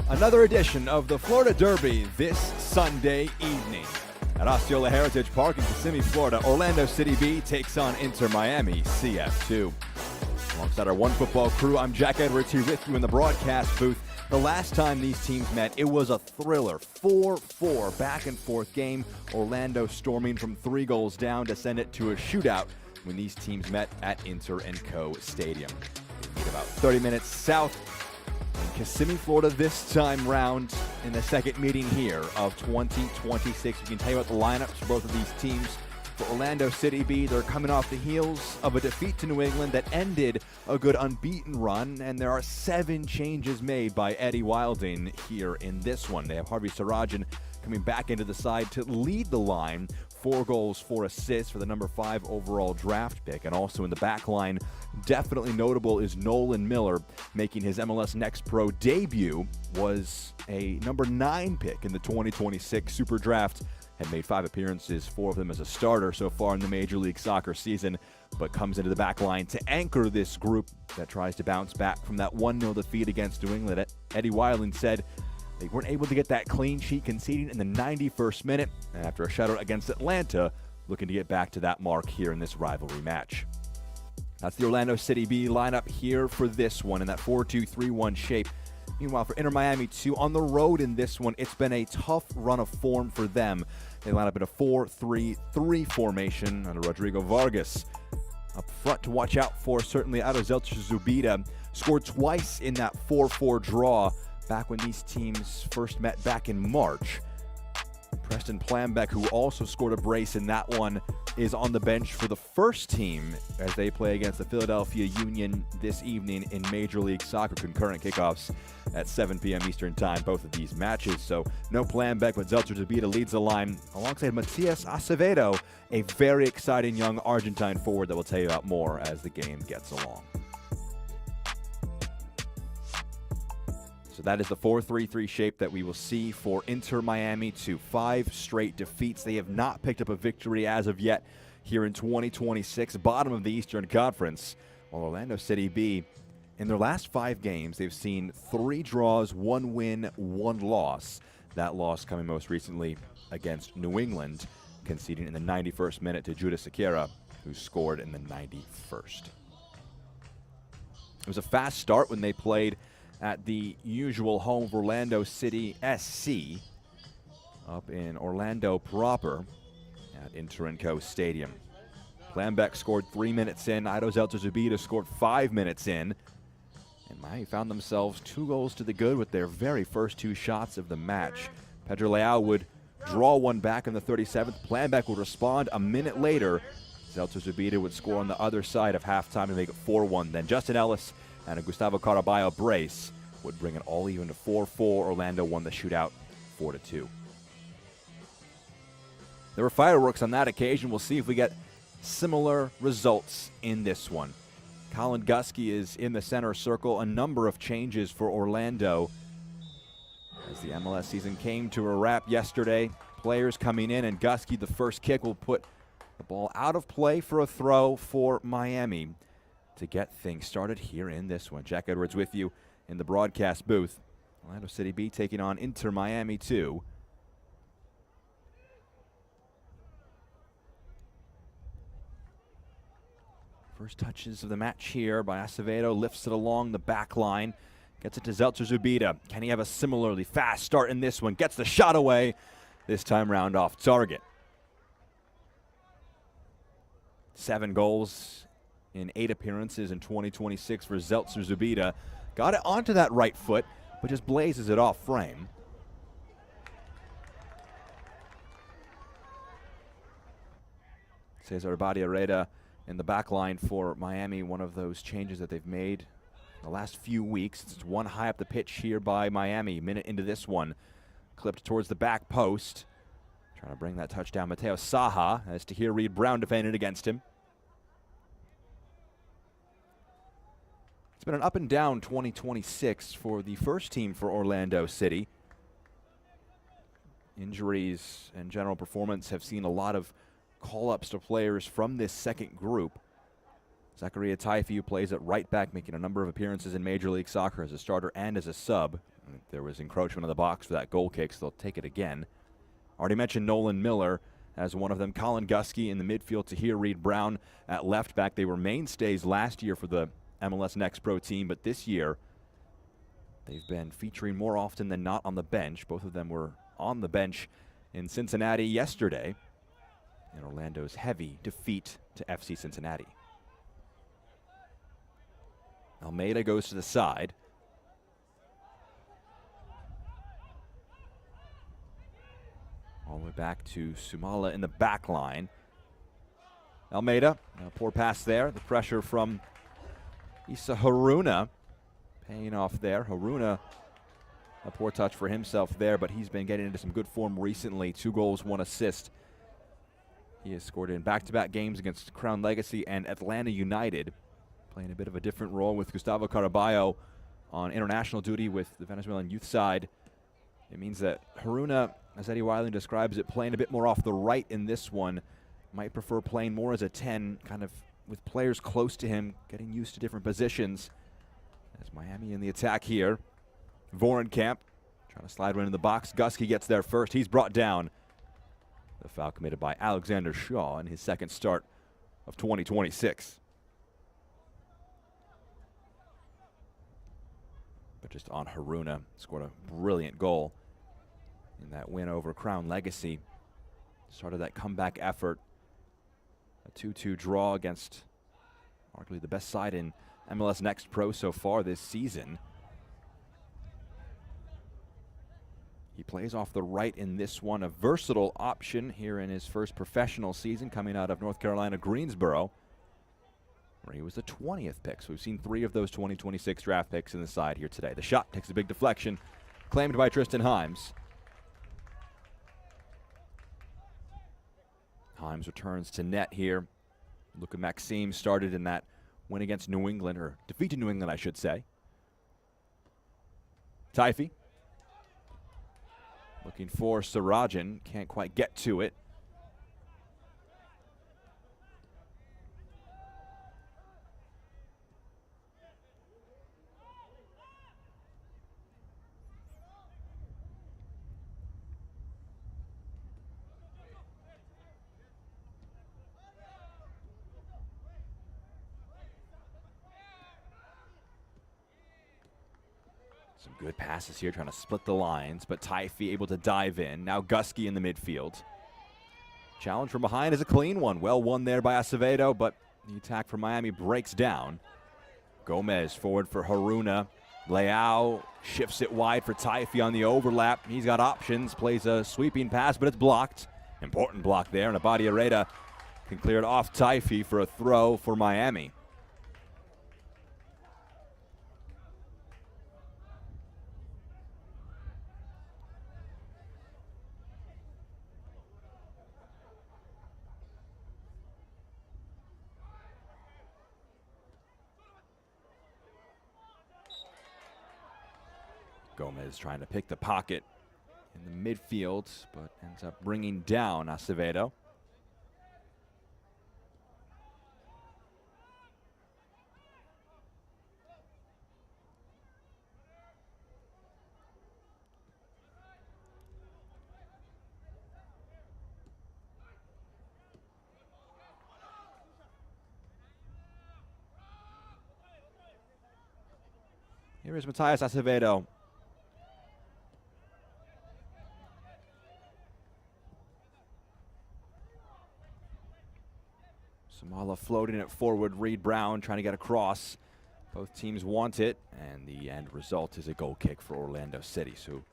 Another edition of the Florida Derby this Sunday evening. At Osceola Heritage Park in Kissimmee, Florida, Orlando City B takes on Inter Miami CF2. Alongside our One Football crew, I'm Jack Edwards here with you in the broadcast booth. The last time these teams met, it was a thriller, 4-4 back-and-forth game. Orlando storming from 3 goals down to send it to a shootout when these teams met at Inter & Co. Stadium. We need about 30 minutes south in Kissimmee, Florida this time round in the second meeting here of 2026. We can tell you about the lineups for both of these teams. For Orlando City B, they're coming off the heels of a defeat to New England that ended a good unbeaten run, and there are 7 changes made by Eddie Wilding here in this one. They have Harvey Sarajan coming back into the side to lead the line, 4 goals, 4 assists for the number 5 overall draft pick. And also in the back line, definitely notable is Nolan Miller, making his MLS Next Pro debut, was a number 9 pick in the 2026 Super Draft. Had made 5 appearances, 4 of them as a starter so far in the Major League Soccer season, but comes into the back line to anchor this group that tries to bounce back from that 1-0 defeat against New England. Eddie Wilding said they weren't able to get that clean sheet, conceding in the 91st minute, and after a shutout against Atlanta, looking to get back to that mark here in this rivalry match. That's the Orlando City B lineup here for this one in that 4-2-3-1 shape. Meanwhile, for Inter Miami 2 on the road in this one, it's been a tough run of form for them. They line up in a 4-3-3 formation under Rodrigo Vargas. Up front to watch out for, certainly Zeltzer Zubida. Scored twice in that 4-4 draw back when these teams first met back in March. Preston Plambeck, who also scored a brace in that one, is on the bench for the first team as they play against the Philadelphia Union this evening in Major League Soccer. Concurrent kickoffs at 7 p.m. Eastern Time, both of these matches. So no Plambeck, but Zeltzer Zubida leads the line alongside Matias Acevedo, a very exciting young Argentine forward that we'll tell you about more as the game gets along. So that is the 4-3-3 shape that we will see for Inter Miami to 5 straight defeats. They have not picked up a victory as of yet here in 2026, bottom of the Eastern Conference. While Orlando City B, in their last 5 games, they've seen 3 draws, 1 win, 1 loss. That loss coming most recently against New England, conceding in the 91st minute to Judas Sequeira, who scored in the 91st. It was a fast start when they played at the usual home of Orlando City SC up in Orlando proper at Inter & Co. Stadium. Plambeck scored 3 minutes in. Zeltzer Zubida scored 5 minutes in. And Miami found themselves 2 goals to the good with their very first 2 shots of the match. Pedro Leao would draw one back in the 37th. Plambeck would respond a minute later. Zeltzer Zubida would score on the other side of halftime to make it 4-1. Then Justin Ellis and a Gustavo Caraballo brace would bring it all even to 4-4. Orlando won the shootout 4-2. There were fireworks on that occasion. We'll see if we get similar results in this one. Colin Gusky is in the center circle. A number of changes for Orlando as the MLS season came to a wrap yesterday. Players coming in, and Gusky, the first kick, will put the ball out of play for a throw for Miami to get things started here in this one. Jack Edwards with you in the broadcast booth. Orlando City B taking on Inter Miami 2. First touches of the match here by Acevedo, lifts it along the back line, gets it to Zeltzer Zubida. Can he have a similarly fast start in this one? Gets the shot away, this time round off target. 7 goals in 8 appearances in 2026 for Zeltzer Zubida. Got it onto that right foot, but just blazes it off frame. Cesar Badiareda in the back line for Miami, one of those changes that they've made in the last few weeks. It's one high up the pitch here by Miami. Minute into this one, clipped towards the back post. Trying to bring that touchdown, Mateo Saha, as Tahir Reed Brown defended against him. It's been an up and down 2026 for the first team for Orlando City. Injuries and general performance have seen a lot of call-ups to players from this second group. Zakaria Taifi, who plays at right back, making a number of appearances in Major League Soccer as a starter and as a sub. There was encroachment on the box for that goal kick, so they'll take it again. Already mentioned Nolan Miller as one of them. Colin Gusky in the midfield, Tahir Reed-Brown at left back. They were mainstays last year for the MLS Next Pro team, but this year they've been featuring more often than not on the bench. Both of them were on the bench in Cincinnati yesterday in Orlando's heavy defeat to FC Cincinnati. Almeida goes to the side. All the way back to Sumala in the back line. Almeida, a poor pass there. The pressure from Issa Haruna paying off there. Haruna, a poor touch for himself there, but he's been getting into some good form recently. 2 goals, 1 assist. He has scored in back-to-back games against Crown Legacy and Atlanta United, playing a bit of a different role with Gustavo Caraballo on international duty with the Venezuelan youth side. It means that Haruna, as Eddie Wiley describes it, playing a bit more off the right in this one. Might prefer playing more as a 10, kind of with players close to him, getting used to different positions. As Miami in the attack here. Vorenkamp trying to slide one in the box. Gusky gets there first. He's brought down. The foul committed by Alexander Shaw in his second start of 2026. But just on Haruna, scored a brilliant goal in that win over Crown Legacy. Started that comeback effort. A 2-2 draw against arguably the best side in MLS Next Pro so far this season. He plays off the right in this one, a versatile option here in his first professional season coming out of North Carolina Greensboro, where he was the 20th pick. So we've seen 3 of those 2026 draft picks in the side here today. The shot takes a big deflection, claimed by Tristan Himes. Himes returns to net here. Luka Maxime started in that win against New England, or defeated New England, I should say. Taifi looking for Sarajan, can't quite get to it. Some good passes here, trying to split the lines, but Taifi able to dive in. Now Gusky in the midfield. Challenge from behind is a clean one. Well won there by Acevedo, but the attack from Miami breaks down. Gomez forward for Haruna. Leao shifts it wide for Taifi on the overlap. He's got options, plays a sweeping pass, but it's blocked. Important block there, and Abadi Areda can clear it off Taifi for a throw for Miami. Gomez trying to pick the pocket in the midfield, but ends up bringing down Acevedo. Here is Matias Acevedo. Sumala floating it forward. Reed-Brown trying to get across. Both teams want it, and the end result is a goal kick for Orlando City. So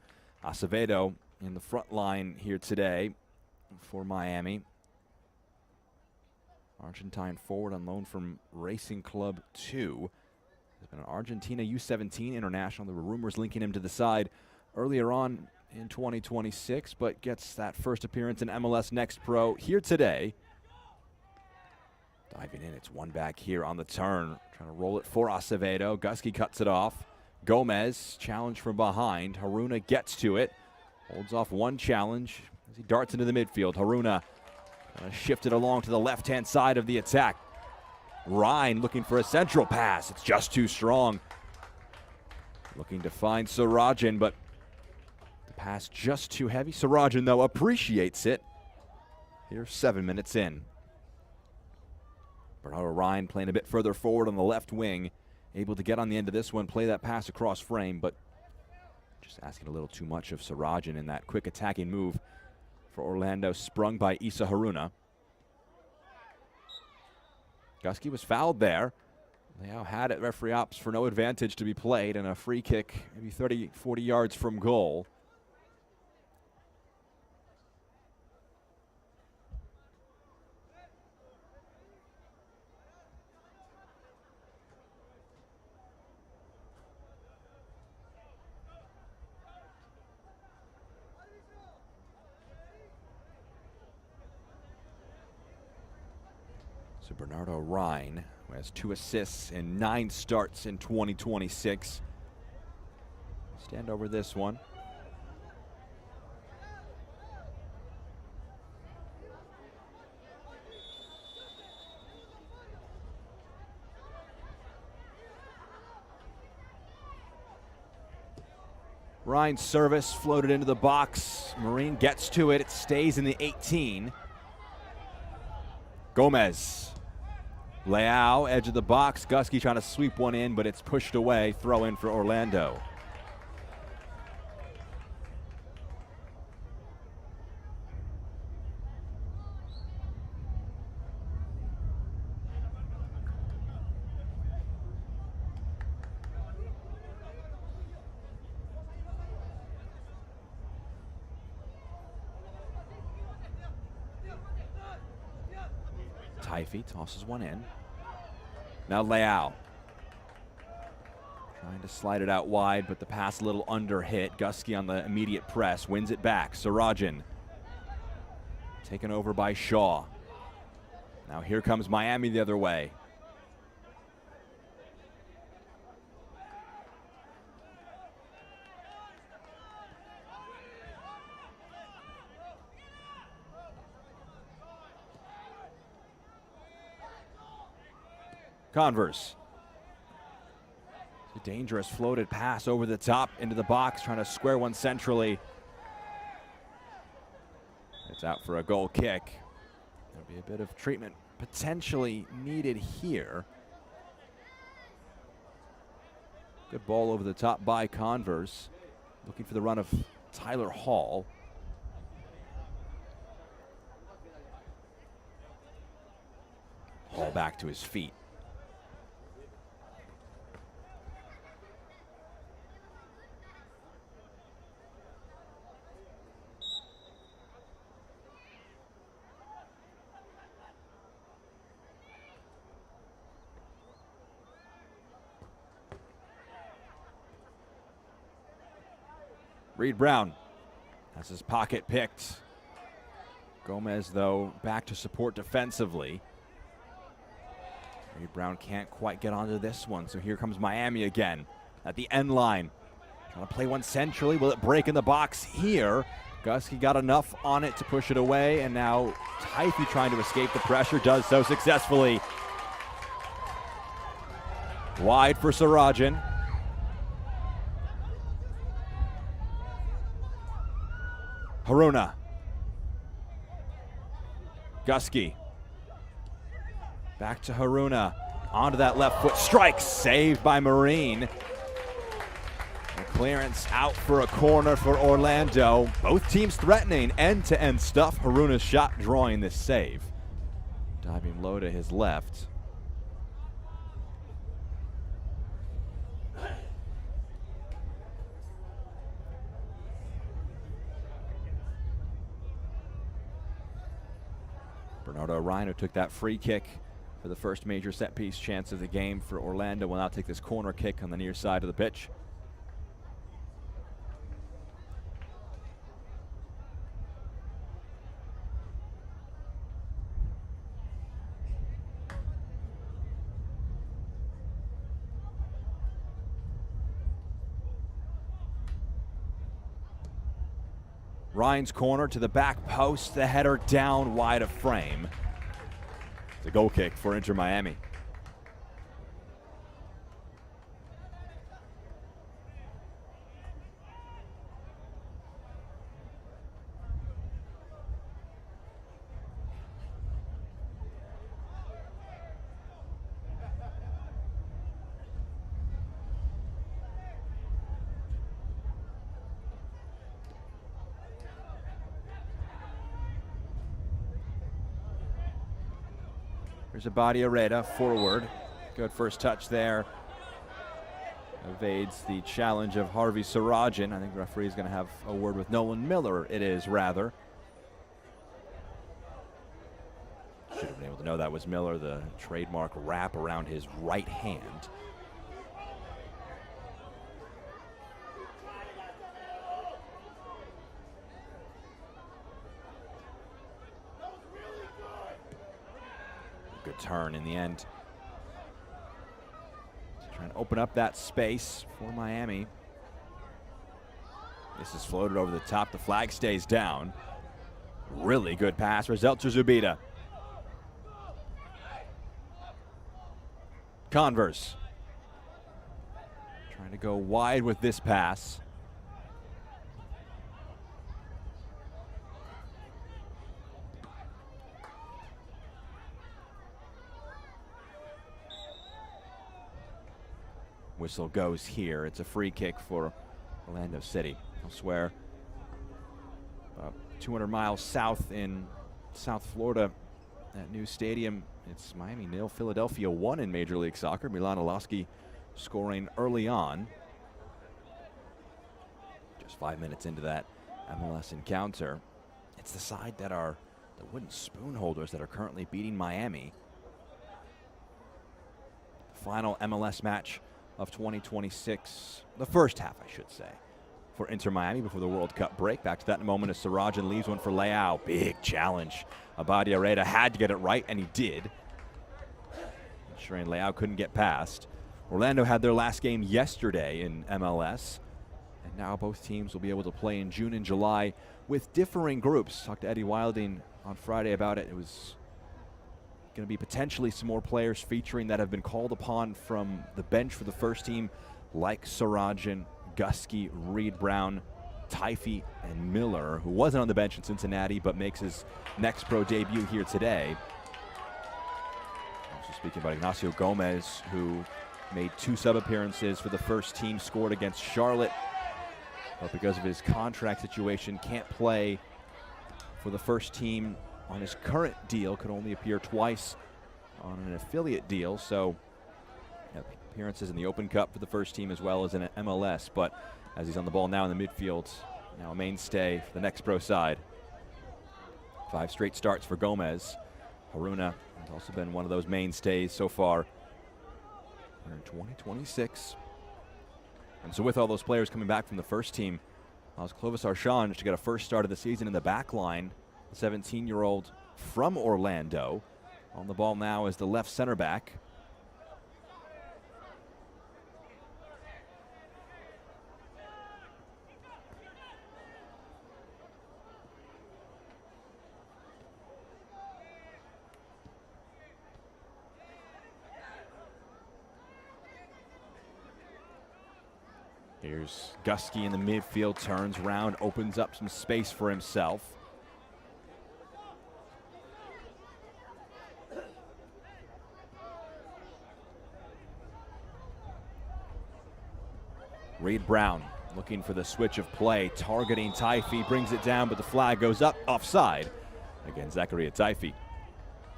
Acevedo in the front line here today for Miami. Argentine forward on loan from Racing Club 2. Has been an Argentina U17 international. There were rumors linking him to the side earlier on in 2026, but gets that first appearance in MLS Next Pro here today. Diving in, it's one back here on the turn. Trying to roll it for Acevedo. Gusky cuts it off. Gomez, challenge from behind. Haruna gets to it. Holds off one challenge as he darts into the midfield. Haruna shifted along to the left-hand side of the attack. Ryan looking for a central pass. It's just too strong. Looking to find Sirajin, but the pass just too heavy. Sirajin, though, appreciates it. Here's 7 minutes in. Bernardo Ryan playing a bit further forward on the left wing. Able to get on the end of this one, play that pass across frame, but just asking a little too much of Sirajin in that quick attacking move for Orlando, sprung by Issa Haruna. Gusky was fouled there. Leao had it, referee opts for no advantage to be played, and a free kick maybe 30, 40 yards from goal. So Bernardo Ryan, who has 2 assists and 9 starts in 2026. Stand over this one. Ryan's service floated into the box. Marine gets to it. It stays in the 18. Gomez. Leao, edge of the box. Gusky trying to sweep one in, but it's pushed away. Throw in for Orlando. Taifi tosses one in. Now Leao. Trying to slide it out wide, but the pass a little under hit. Gusky on the immediate press, wins it back. Sirajin. Taken over by Shaw. Now here comes Miami the other way. Converse. It's a dangerous floated pass over the top into the box, trying to square one centrally. It's out for a goal kick. There'll be a bit of treatment potentially needed here. Good ball over the top by Converse. Looking for the run of Tyler Hall. Hall back to his feet. Reed Brown has his pocket picked. Gomez, though, back to support defensively. Reed Brown can't quite get onto this one, so here comes Miami again at the end line. Trying to play one centrally. Will it break in the box here? Gusky got enough on it to push it away, and now Taifi trying to escape the pressure, does so successfully. Wide for Sirajin. Haruna. Gusky. Back to Haruna. Onto that left foot. Strike. Saved by Marine. A clearance out for a corner for Orlando. Both teams threatening end-to-end stuff. Haruna's shot drawing this save. Diving low to his left. Bernardo Ryan, who took that free kick for the first major set-piece chance of the game for Orlando, will now take this corner kick on the near side of the pitch. Ryan's corner to the back post, the header down wide of frame. It's a goal kick for Inter Miami. Here's Areta forward. Good first touch there. Evades the challenge of Harvey Sarajan. I think the referee is going to have a word with Nolan Miller, it is rather. Should have been able to know that was Miller, the trademark wrap around his right hand. Good turn in the end. Trying to open up that space for Miami. This is floated over the top. The flag stays down. Really good pass for Zeltzer Zubida. Converse. Trying to go wide with this pass. Whistle goes here. It's a free kick for Orlando City. Elsewhere, 200 miles south in South Florida, that new stadium, it's Miami 0, Philadelphia 1 in Major League Soccer. Milan Olaski scoring early on. Just 5 minutes into that MLS encounter. It's the side that are the wooden spoon holders that are currently beating Miami. The final MLS match of 2026, the first half, I should say, for Inter Miami before the World Cup break. Back to that in a moment as Sarajan leaves one for Leao. Big challenge. Areta had to get it right, and he did. Ensuring Leao couldn't get past. Orlando had their last game yesterday in MLS, and now both teams will be able to play in June and July with differing groups. Talked to Eddie Wilding on Friday about it. It was going to be potentially some more players featuring that have been called upon from the bench for the first team, like Sarajan, Gusky, Reed Brown, Taifi, and Miller, who wasn't on the bench in Cincinnati but makes his next pro debut here today. Also speaking about Ignacio Gomez, who made 2 sub appearances for the first team, scored against Charlotte, but because of his contract situation can't play for the first team on his current deal, could only appear twice on an affiliate deal. So appearances in the Open Cup for the first team as well as in MLS. But as he's on the ball now in the midfield, now a mainstay for the next pro side. 5 straight starts for Gomez. Haruna has also been one of those mainstays so far in 2026. And so with all those players coming back from the first team, allows Clovis Archange to get a first start of the season in the back line. 17-year-old from Orlando. On the ball now is the left center back. Here's Gusky in the midfield, turns around, opens up some space for himself. Reed Brown looking for the switch of play, targeting Taifi, brings it down, but the flag goes up, offside against Zakaria Taifi.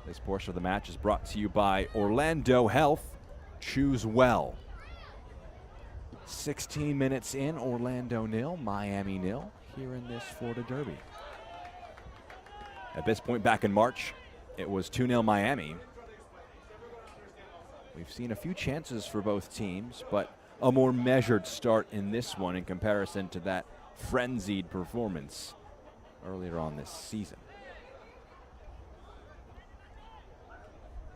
This portion of the match is brought to you by Orlando Health. Choose well. 16 minutes in, Orlando 0, Miami 0, here in this Florida Derby. At this point back in March, it was 2-0 Miami. We've seen a few chances for both teams, but a more measured start in this one in comparison to that frenzied performance earlier on this season.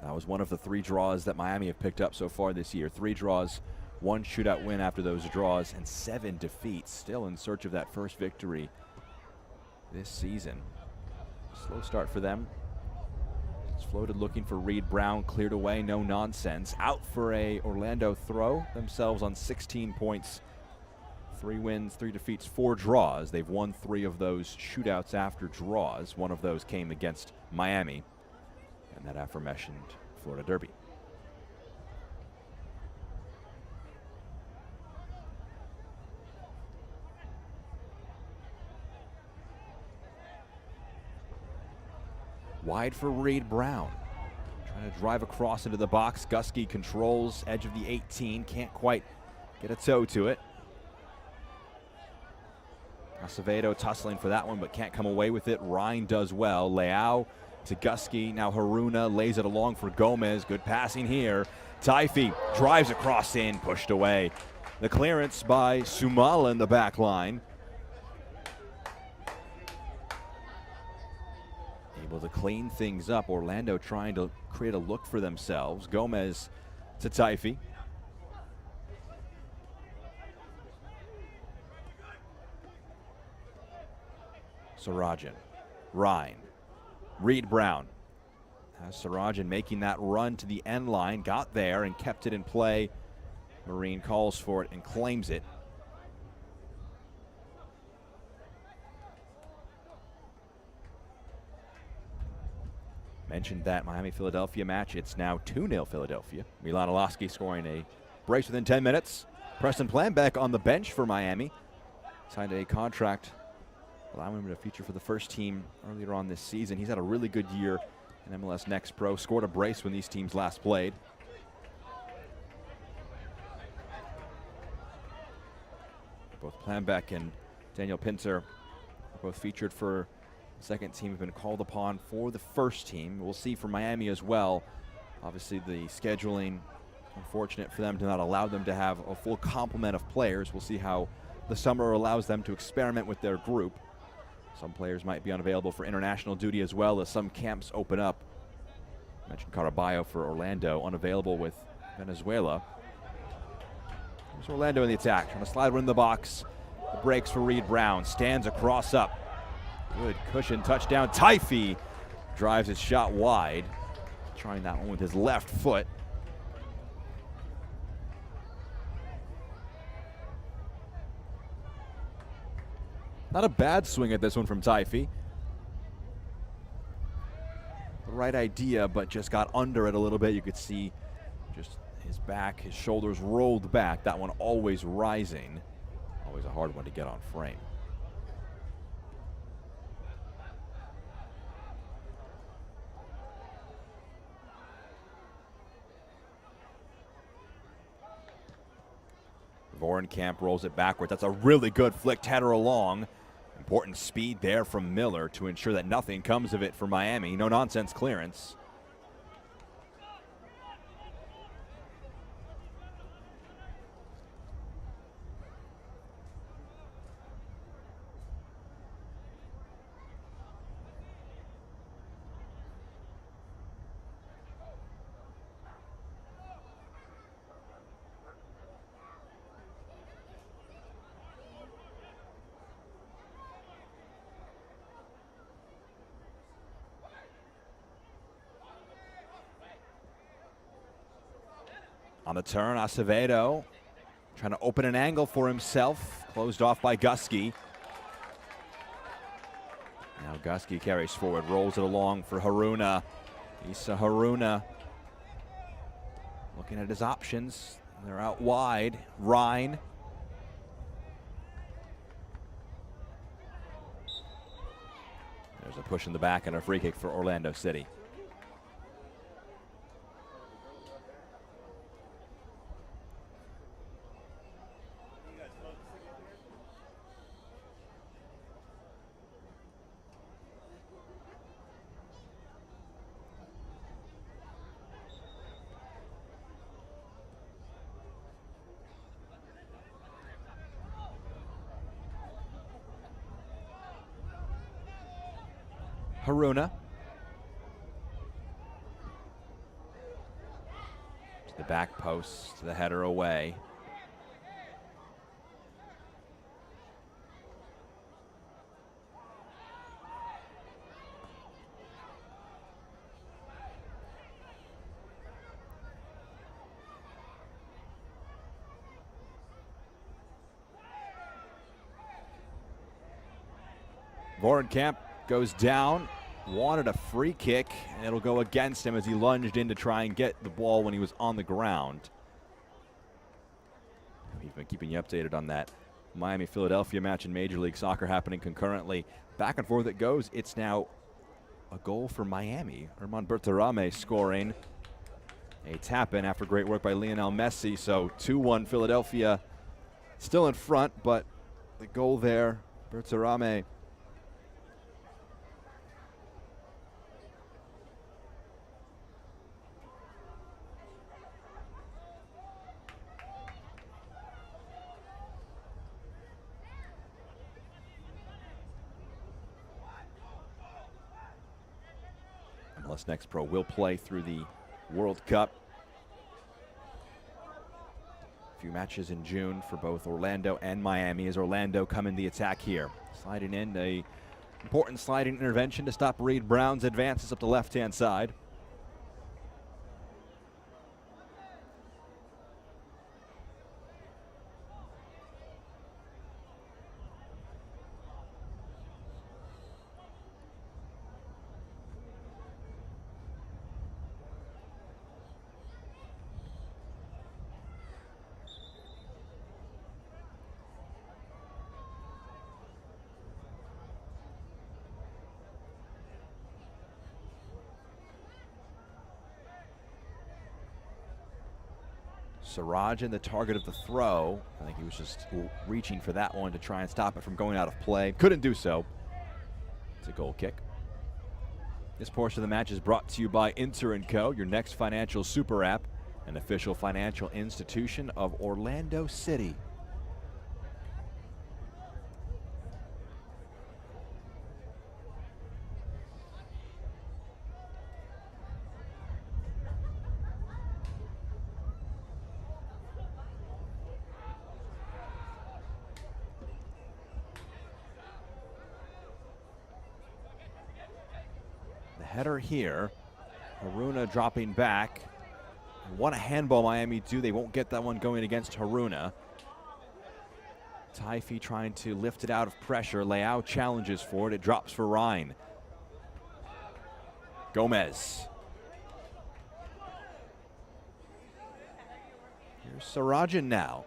That was one of the 3 draws that Miami have picked up so far this year. 3 draws, 1 shootout win after those draws, and 7 defeats. Still in search of that first victory this season. Slow start for them. It's floated looking for Reed Brown, cleared away, no nonsense. Out for a Orlando throw, themselves on 16 points. 3 wins, 3 defeats, 4 draws. They've won 3 of those shootouts after draws. One of those came against Miami and that aforementioned Florida Derby. Wide for Reed Brown. Trying to drive across into the box. Gusky controls edge of the 18. Can't quite get a toe to it. Acevedo tussling for that one, but can't come away with it. Ryan does well. Leao to Gusky. Now Haruna lays it along for Gomez. Good passing here. Taifi drives across in, pushed away. The clearance by Sumala in the back line. Able to clean things up. Orlando trying to create a look for themselves. Gomez to Taifi. Sarajan, Ryan, Reed Brown. As Sarajan making that run to the end line, got there and kept it in play. Marine calls for it and claims it. Mentioned that Miami-Philadelphia match. It's now 2-0 Philadelphia. Milan Olaski scoring a brace within 10 minutes. Preston Planbeck on the bench for Miami. Signed a contract allowing him to feature for the first team earlier on this season. He's had a really good year in MLS Next Pro. Scored a brace when these teams last played. Both Planbeck and Daniel Pinter are both featured for the second team, have been called upon for the first team. We'll see for Miami as well. Obviously the scheduling, unfortunate for them to not allow them to have a full complement of players. We'll see how the summer allows them to experiment with their group. Some players might be unavailable for international duty as well as some camps open up. I mentioned Caraballo for Orlando, unavailable with Venezuela. There's Orlando in the attack, trying to slide one in the box. The breaks for Reed Brown, stands across up. Good cushion touchdown. Taifi drives his shot wide, trying that one with his left foot. Not a bad swing at this one from Taifi. The right idea, but just got under it a little bit. You could see just his back, his shoulders rolled back. That one always rising. Always a hard one to get on frame. Vorenkamp rolls it backward. That's a really good flicked header along. Important speed there from Miller to ensure that nothing comes of it for Miami. No nonsense clearance. On the turn, Acevedo trying to open an angle for himself. Closed off by Gusky. Now Gusky carries forward, rolls it along for Haruna. Issa Haruna looking at his options. They're out wide. Ryan. There's a push in the back and a free kick for Orlando City. Haruna to the back post, to the header away. Vorenkamp goes down, wanted a free kick, and it'll go against him as he lunged in to try and get the ball when he was on the ground. We've been keeping you updated on that Miami-Philadelphia match in Major League Soccer happening concurrently. Back and forth it goes. It's now a goal for Miami. Herman Berterame scoring a tap-in after great work by Lionel Messi. So 2-1 Philadelphia still in front, but the goal there, Berterame. MLS Next Pro will play through the World Cup. A few matches in June for both Orlando and Miami as Orlando come in the attack here. Sliding in, a important sliding intervention to stop Reed Brown's advances up the left-hand side. Sarajan, the target of the throw. I think he was just reaching for that one to try and stop it from going out of play. Couldn't do so. It's a goal kick. This portion of the match is brought to you by Inter & Co., your next financial super app, an official financial institution of Orlando City. Header here. Haruna dropping back. What a handball Miami do. They won't get that one going against Haruna. Taifi trying to lift it out of pressure. Leao challenges for it. It drops for Ryan. Gomez. Here's Sarajan now.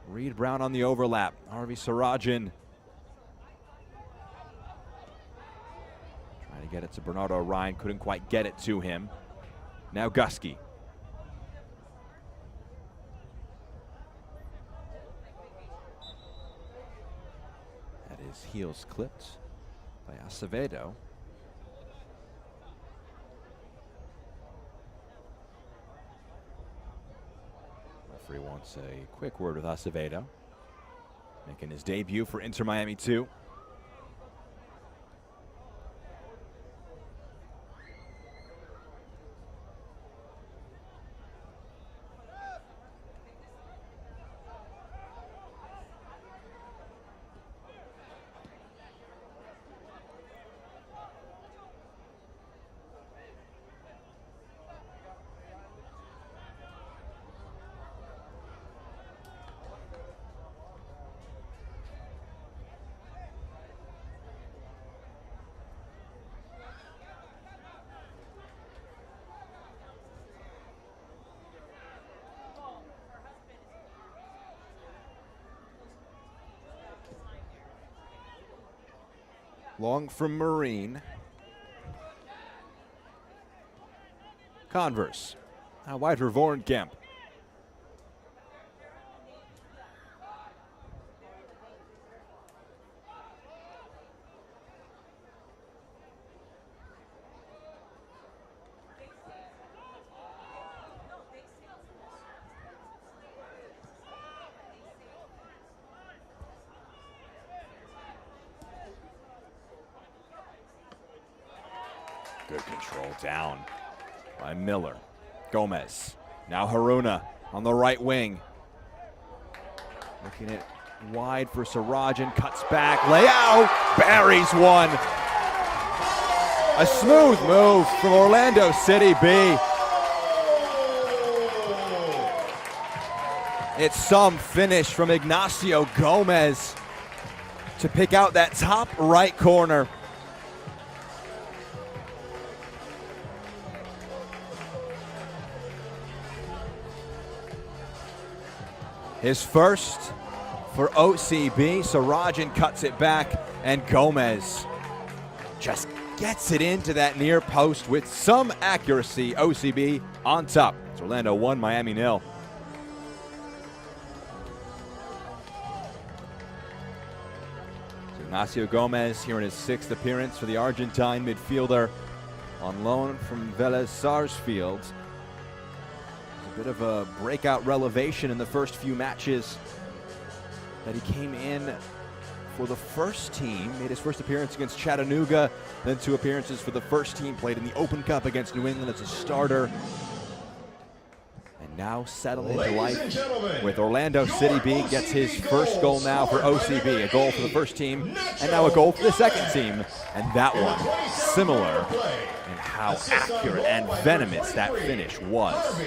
Reed Brown on the overlap. Harvey Sarajan. Trying to get it to Bernardo Ryan, couldn't quite get it to him. Now Gusky. That is heels clipped by Acevedo. Referee wants a quick word with Acevedo. Making his debut for Inter Miami 2. Long from Marine. Converse. Now wide for Vorenkamp. Good control down by Miller. Gomez. Now Haruna on the right wing. Looking it wide for Sarajan. Cuts back. Leao buries one. A smooth move from Orlando City B. It's some finish from Ignacio Gomez to pick out that top right corner. His first for OCB. Sarajan cuts it back, and Gomez just gets it into that near post with some accuracy. OCB on top. It's Orlando 1, Miami 0. Ignacio Gomez here in his 6th appearance for the Argentine midfielder on loan from Vélez Sarsfield. A bit of a breakout revelation in the first few matches that he came in for the first team. Made his first appearance against Chattanooga, then 2 appearances for the first team, played in the Open Cup against New England as a starter. And now settled into life with Orlando City B. Gets his first goal now for OCB, a goal for the first team, and now a goal for the second team. And that one, similar in how accurate and venomous that finish was.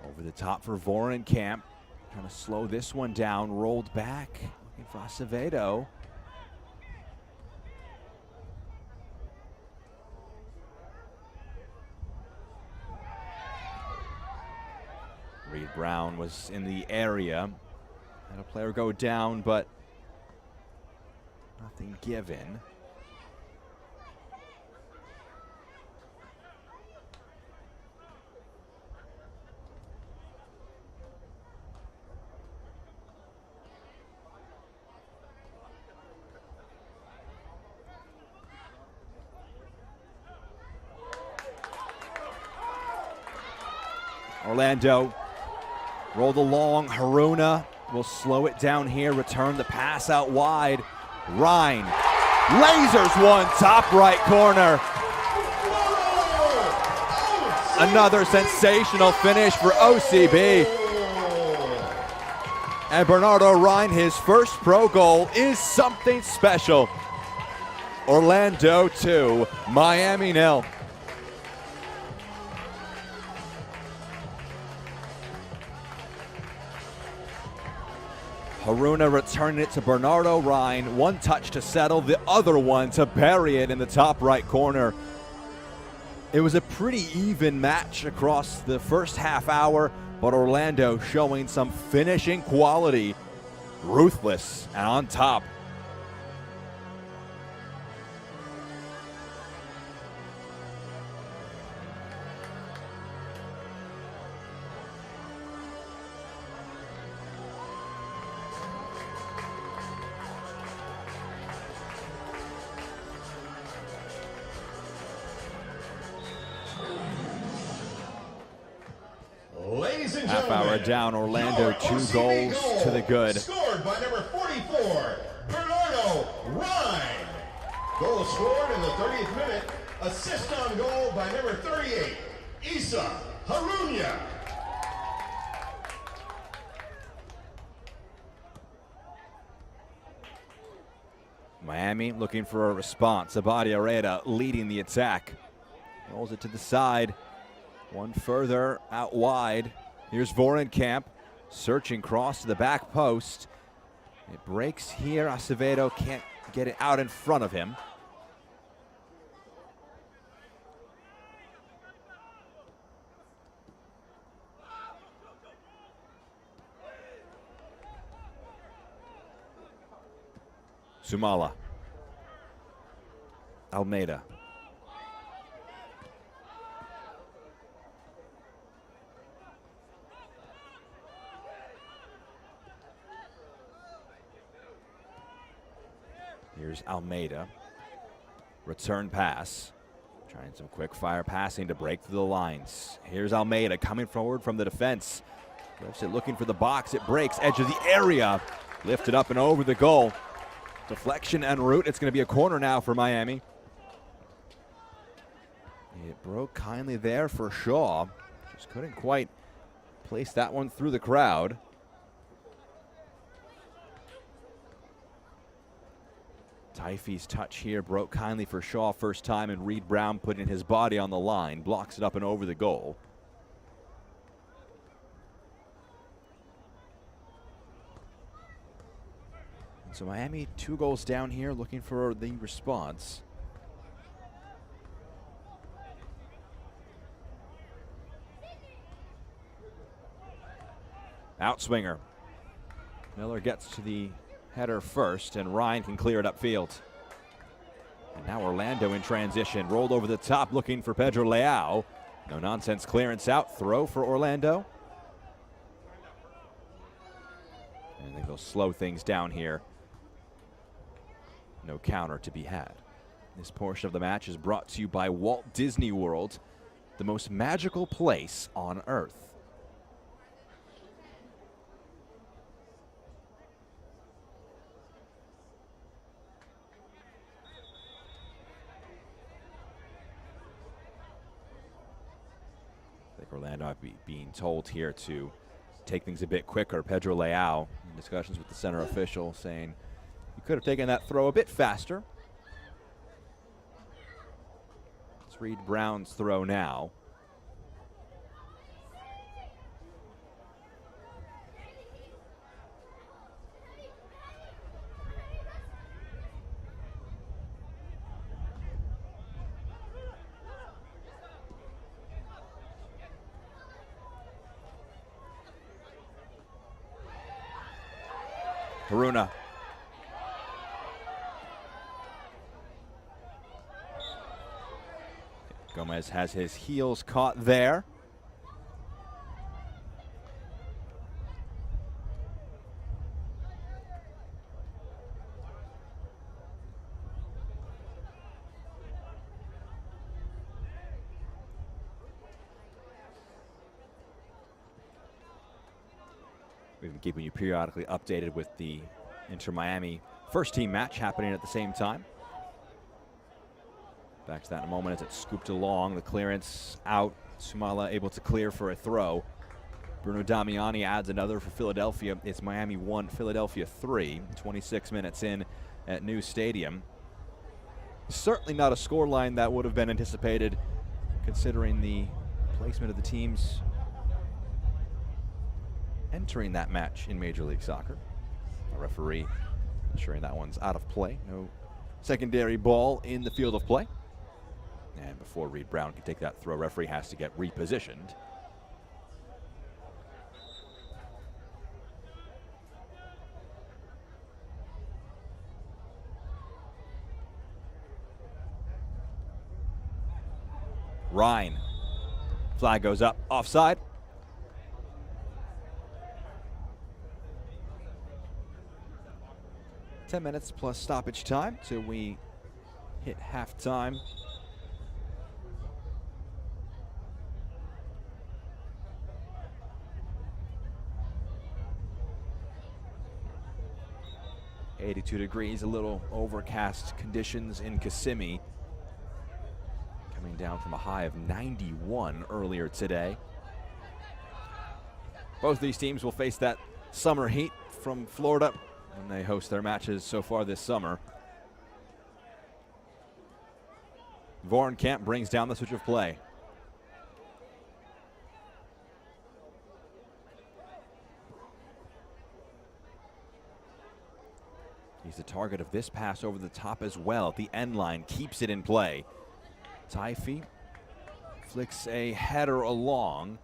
Over the top for Vorenkamp. Trying to slow this one down. Rolled back. Looking for Acevedo. Reed Brown was in the area. Had a player go down, but nothing given. Orlando rolled along. Haruna will slow it down here. Return the pass out wide. Ryan lasers one, top right corner. Another sensational finish for OCB. And Bernardo Ryan, his first pro goal is something special. Orlando 2, Miami 0. Haruna returning it to Bernardo Ryan. One touch to settle, the other one to bury it in the top right corner. It was a pretty even match across the first half hour, but Orlando showing some finishing quality. Ruthless and on top. Half hour down, Orlando 2 goals to the good. Scored by number 44, Bernardo Ryan. Goal scored in the 30th minute. Assist on goal by number 38, Isa Haruna. Miami looking for a response. Abadi Areda leading the attack. Rolls it to the side. One further out wide. Here's Vorenkamp, searching cross to the back post. It breaks here. Acevedo can't get it out in front of him. Sumala. Almeida. Here's Almeida. Return pass. Trying some quick fire passing to break through the lines. Here's Almeida coming forward from the defense. Lifts it looking for the box. It breaks. Edge of the area. Lifted up and over the goal. Deflection en route. It's going to be a corner now for Miami. It broke kindly there for Shaw. Just couldn't quite place that one through the crowd. Taife's touch here broke kindly for Shaw first time, and Reed Brown putting his body on the line, blocks it up and over the goal. And so Miami 2 goals down here, looking for the response. Outswinger. Miller gets to the header first, and Ryan can clear it upfield. And now Orlando in transition, rolled over the top, looking for Pedro Leao. No nonsense clearance out, throw for Orlando. And they will slow things down here. No counter to be had. This portion of the match is brought to you by Walt Disney World, the most magical place on Earth. Orlando being told here to take things a bit quicker. Pedro Leao in discussions with the center official saying you could have taken that throw a bit faster. Let's read Brown's throw now. Haruna. Gomez has his heels caught there. We've been keeping you periodically updated with the Inter-Miami first team match happening at the same time. Back to that in a moment as it's scooped along. The clearance out. Sumala able to clear for a throw. Bruno Damiani adds another for Philadelphia. It's Miami 1, Philadelphia 3. 26 minutes in at New Stadium. Certainly not a scoreline that would have been anticipated considering the placement of the teams entering that match in Major League Soccer. The referee ensuring that one's out of play. No secondary ball in the field of play. And before Reed Brown can take that throw, referee has to get repositioned. Ryan. Flag goes up, offside. "10 minutes plus stoppage time till we hit halftime. "82 degrees, a little overcast conditions in Kissimmee. Coming down from a high of 91 earlier today. Both these teams will face that summer heat from Florida when they host their matches so far this summer. Vorenkamp brings down the switch of play. He's the target of this pass over the top as well. At the end line, keeps it in play. Taife flicks a header along.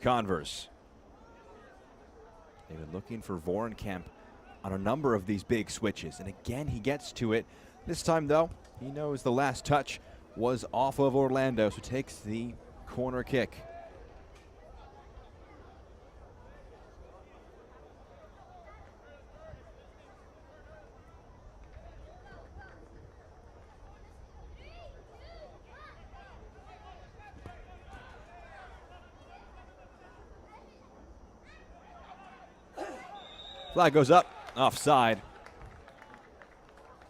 Converse. They've been looking for Vorenkamp on a number of these big switches, and again he gets to it. This time though, he knows the last touch was off of Orlando, so takes the corner kick. Flag goes up, offside.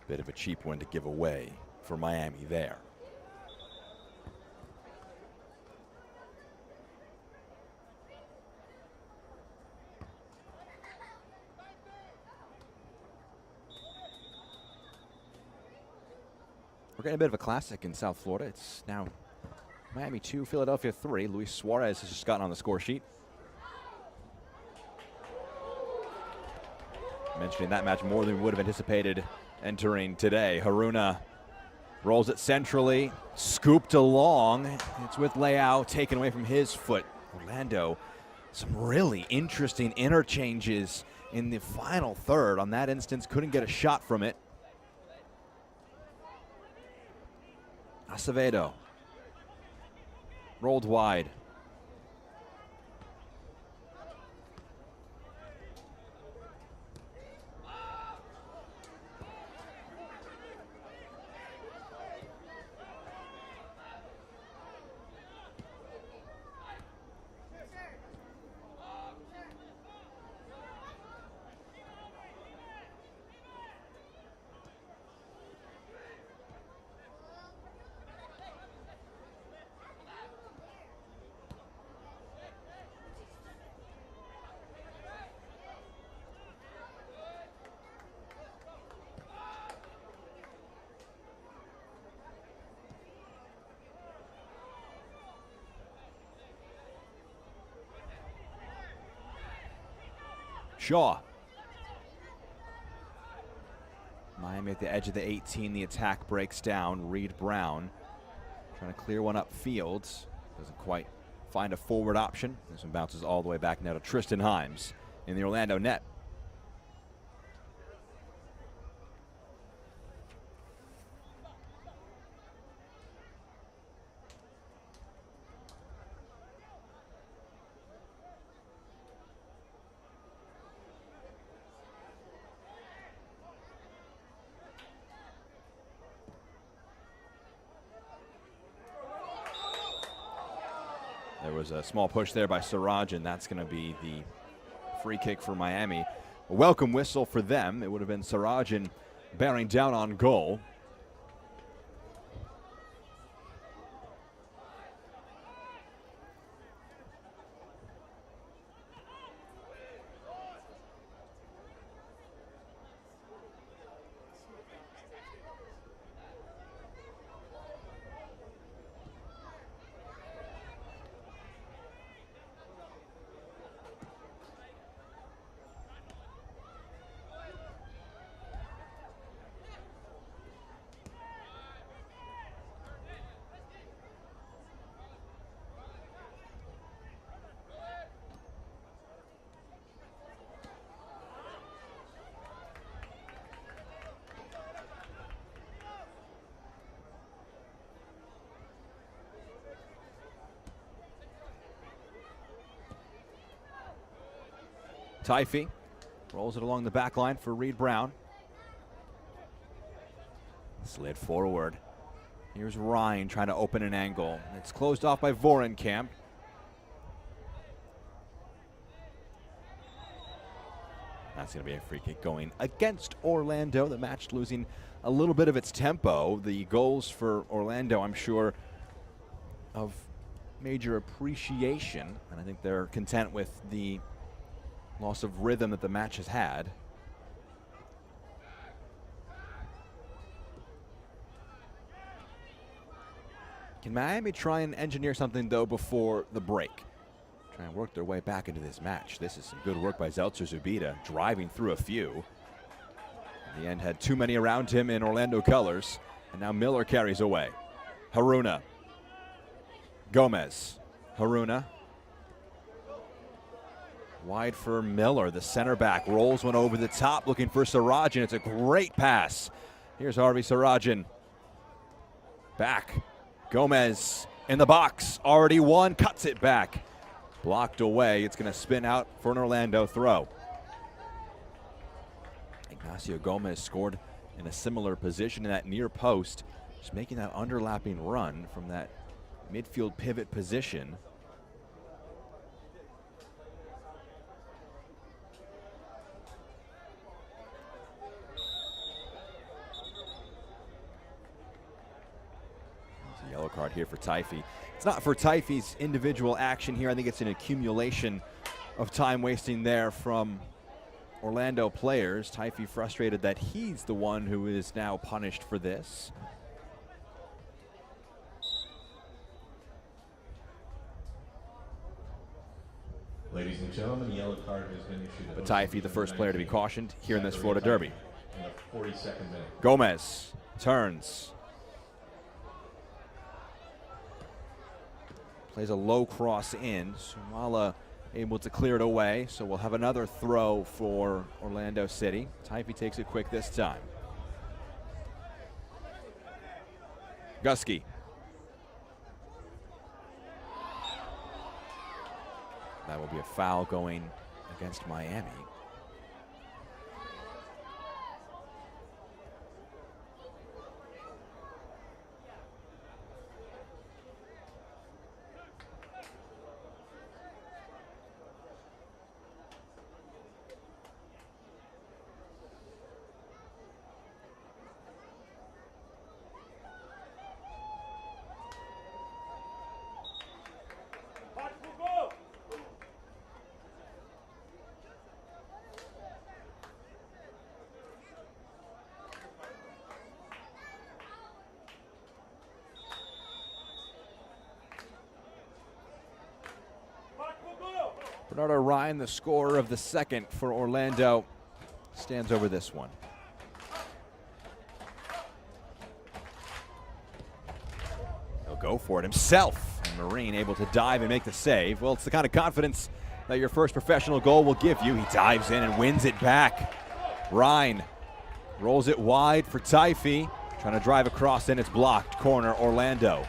Bit of a cheap one to give away for Miami there. We're getting a bit of a classic in South Florida. It's now Miami 2, Philadelphia 3. Luis Suarez has just gotten on the score sheet. Mentioning that match more than we would have anticipated entering today. Haruna rolls it centrally, scooped along. It's with Leao, taken away from his foot. Orlando, some really interesting interchanges in the final third. On that instance, couldn't get a shot from it. Acevedo rolled wide. Shaw. Miami at the edge of the 18. The attack breaks down. Reed Brown trying to clear one up field. Doesn't quite find a forward option. This one bounces all the way back now to Tristan Himes in the Orlando net. There was a small push there by Siraj, and that's going to be the free kick for Miami. A welcome whistle for them. It would have been Siraj bearing down on goal. Taifi rolls it along the back line for Reed Brown. Slid forward. Here's Ryan trying to open an angle. It's closed off by Vorenkamp. That's going to be a free kick going against Orlando. The match losing a little bit of its tempo. The goals for Orlando, I'm sure, of major appreciation. And I think they're content with the loss of rhythm that the match has had. Can Miami try and engineer something, though, before the break? Try and work their way back into this match. This is some good work by Zeltzer Zubida, driving through a few. In the end, had too many around him in Orlando colors, and now Miller carries away. Haruna. Gomez. Haruna. Wide for Miller, the center back, rolls one over the top, looking for Sarajan. It's a great pass. Here's Harvey Sarajan. Back. Gomez in the box, already won, cuts it back. Blocked away. It's going to spin out for an Orlando throw. Ignacio Gomez scored in a similar position in that near post, just making that underlapping run from that midfield pivot position. Yellow card here for Taifi. It's not for Taifi's individual action here. I think it's an accumulation of time wasting there from Orlando players. Taifi frustrated that he's the one who is now punished for this. Ladies and gentlemen, the yellow card has been issued. But Taifi, the first player to be cautioned here in this Florida Derby. In the 42nd minute. Gomez turns. Plays a low cross in. Sumala able to clear it away, so we'll have another throw for Orlando City. Taifi takes it quick this time. Gusky. That will be a foul going against Miami. Bernardo Ryan, the scorer of the second for Orlando, stands over this one. He'll go for it himself. And Marine able to dive and make the save. Well, it's the kind of confidence that your first professional goal will give you. He dives in and wins it back. Ryan rolls it wide for Taifi. Trying to drive across, and it's blocked. Corner, Orlando.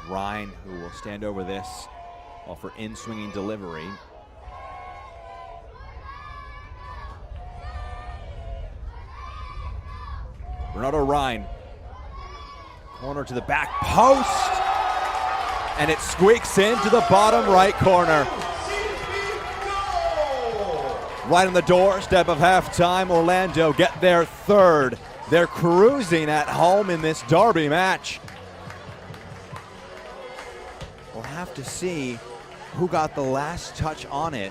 Ryan, who will stand over this, offer in-swinging delivery. Bernardo Ryan, corner to the back post, and it squeaks into the bottom right corner. Right on the doorstep of halftime, Orlando get their third. They're cruising at home in this derby match. We'll have to see who got the last touch on it.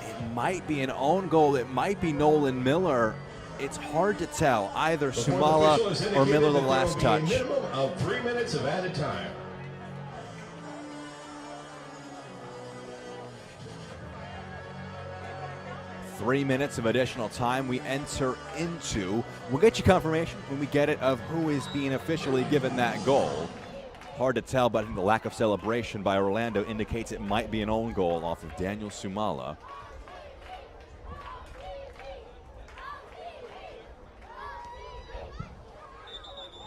It might be an own goal. It might be Nolan Miller. It's hard to tell. Either Sumala or Miller the last touch. Minimum of 3 minutes of added time. Three minutes of additional time we enter into. We'll get you confirmation when we get it of who is being officially given that goal. Hard to tell, but I think the lack of celebration by Orlando indicates it might be an own goal off of Daniel Sumala.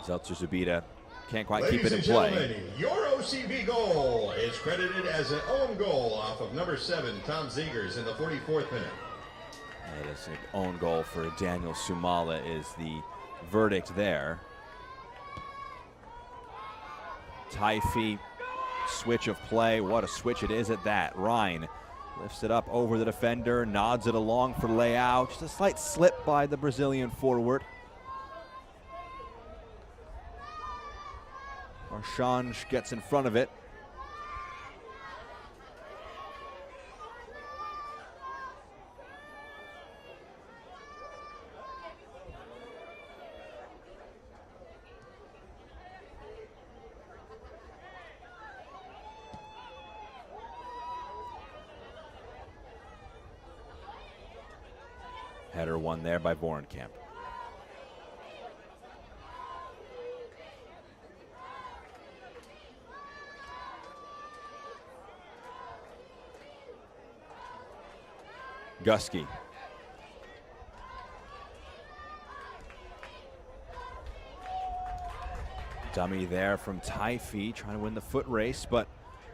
Zeltzer Zubida can't quite keep it in play. Your OCB goal is credited as an own goal off of number 7, Tom Zegers, in the 44th minute. It is an own goal for Daniel Sumala is the verdict there. Taifi, switch of play. What a switch it is at that. Ryan lifts it up over the defender, nods it along for layout. Just a slight slip by the Brazilian forward. Marchange gets in front of it. Header won there by Vorenkamp. Gusky. Dummy there from Taifi, trying to win the foot race, but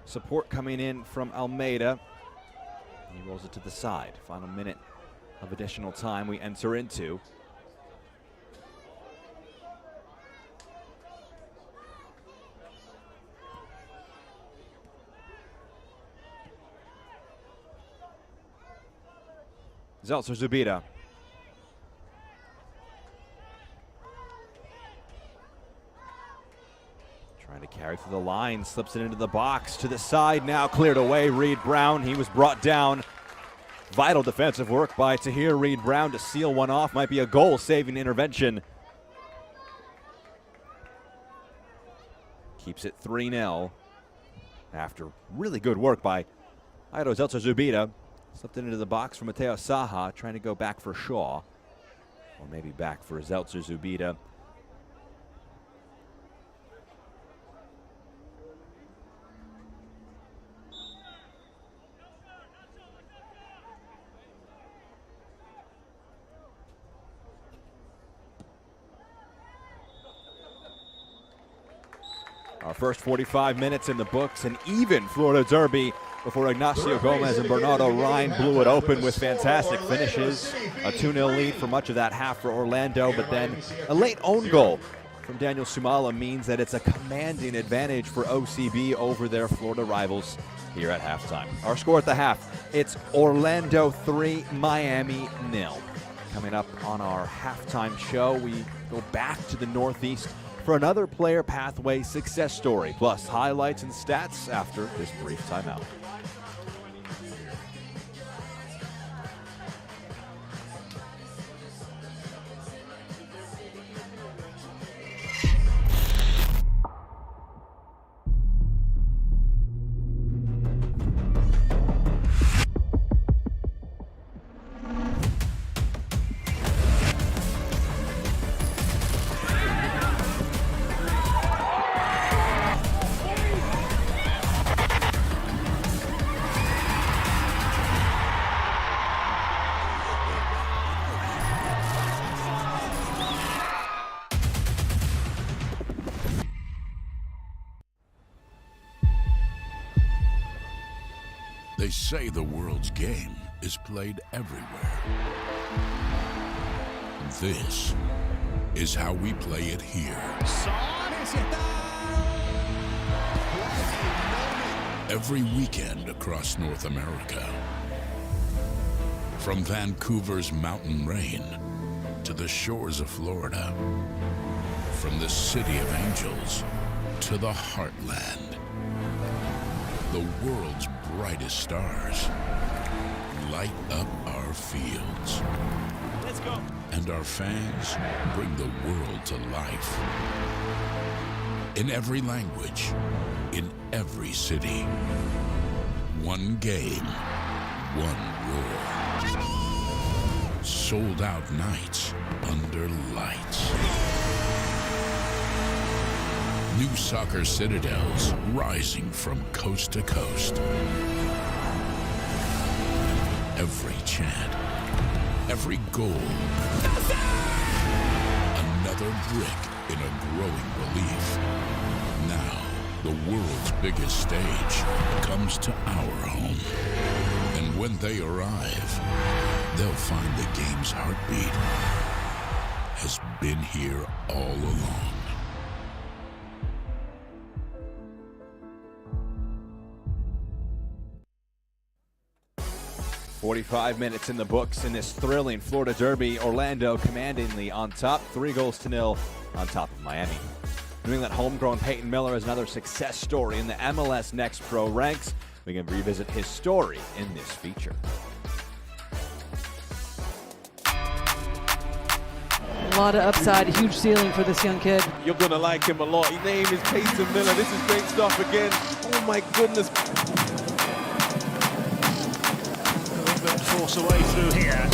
support coming in from Almeida. He rolls it to the side. Final minute of additional time we enter into. Zeltzer Zubida. Trying to carry through the line, slips it into the box, to the side, now cleared away. Reed Brown, he was brought down. Vital defensive work by Tahir Reed Brown to seal one off. Might be a goal-saving intervention. Keeps it 3-0 after really good work by Ido Zeltzer Zubida. Slipped it into the box for Mateo Saha, trying to go back for Shaw. Or maybe back for Zeltzer Zubida. Our first 45 minutes in the books, an even Florida Derby before Ignacio Gomez and Bernardo Ryan blew it open with fantastic finishes. A 2-0 lead for much of that half for Orlando, but then a late own goal from Daniel Sumala means that it's a commanding advantage for OCB over their Florida rivals here at halftime. Our score at the half, it's Orlando 3, Miami 0. Coming up on our halftime show, we go back to the Northeast for another player pathway success story, plus highlights and stats after this brief timeout. They say the world's game is played everywhere. This is how we play it here. Every weekend across North America. From Vancouver's mountain rain to the shores of Florida. From the City of Angels to the Heartland. The world's brightest stars light up our fields. Let's go. And our fans bring the world to life. In every language, in every city. One game, one roar. Sold out nights under lights. New soccer citadels rising from coast to coast. Every chant, every goal, another brick in a growing relief. Now, the world's biggest stage comes to our home. And when they arrive, they'll find the game's heartbeat has been here all along. 45 minutes in the books in this thrilling Florida Derby. Orlando commandingly on top, 3-0 on top of Miami. New England homegrown Peyton Miller is another success story in the MLS Next Pro ranks. We can revisit his story in this feature. A lot of upside, a huge ceiling for this young kid. You're going to like him a lot. His name is Peyton Miller. This is great stuff again. Oh my goodness. Force away through here.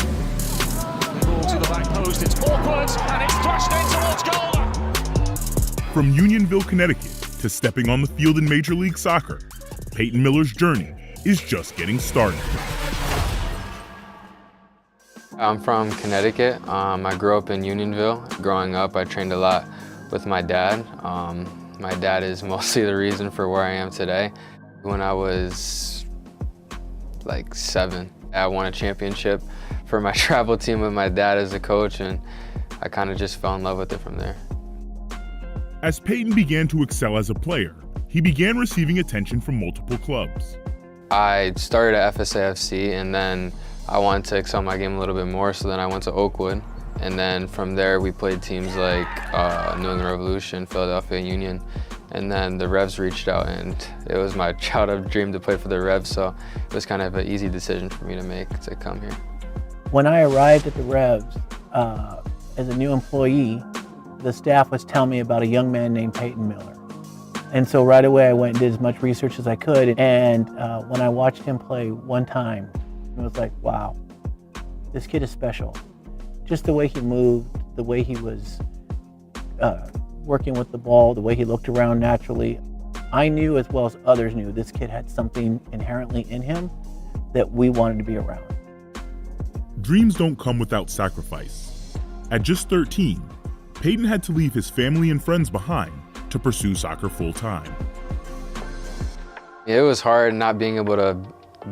Ball to the back post. It's awkward and it's thrust in towards goal. From Unionville, Connecticut to stepping on the field in Major League Soccer, Peyton Miller's journey is just getting started. I'm from Connecticut. I grew up in Unionville. Growing up, I trained a lot with my dad. My dad is mostly the reason for where I am today. When I was like 7, I won a championship for my travel team with my dad as a coach, and I kind of just fell in love with it from there. As Peyton began to excel as a player, he began receiving attention from multiple clubs. I started at FSAFC, and then I wanted to excel my game a little bit more, so then I went to Oakwood. And then from there, we played teams like New England Revolution, Philadelphia Union, and then the Revs reached out, and it was my childhood dream to play for the Revs, so it was kind of an easy decision for me to make to come here. When I arrived at the Revs as a new employee, the staff was telling me about a young man named Peyton Miller. And so right away I went and did as much research as I could, and when I watched him play one time, it was like, wow, this kid is special. Just the way he moved, the way he was working with the ball, the way he looked around naturally. I knew as well as others knew this kid had something inherently in him that we wanted to be around. Dreams don't come without sacrifice. At just 13, Peyton had to leave his family and friends behind to pursue soccer full-time. It was hard not being able to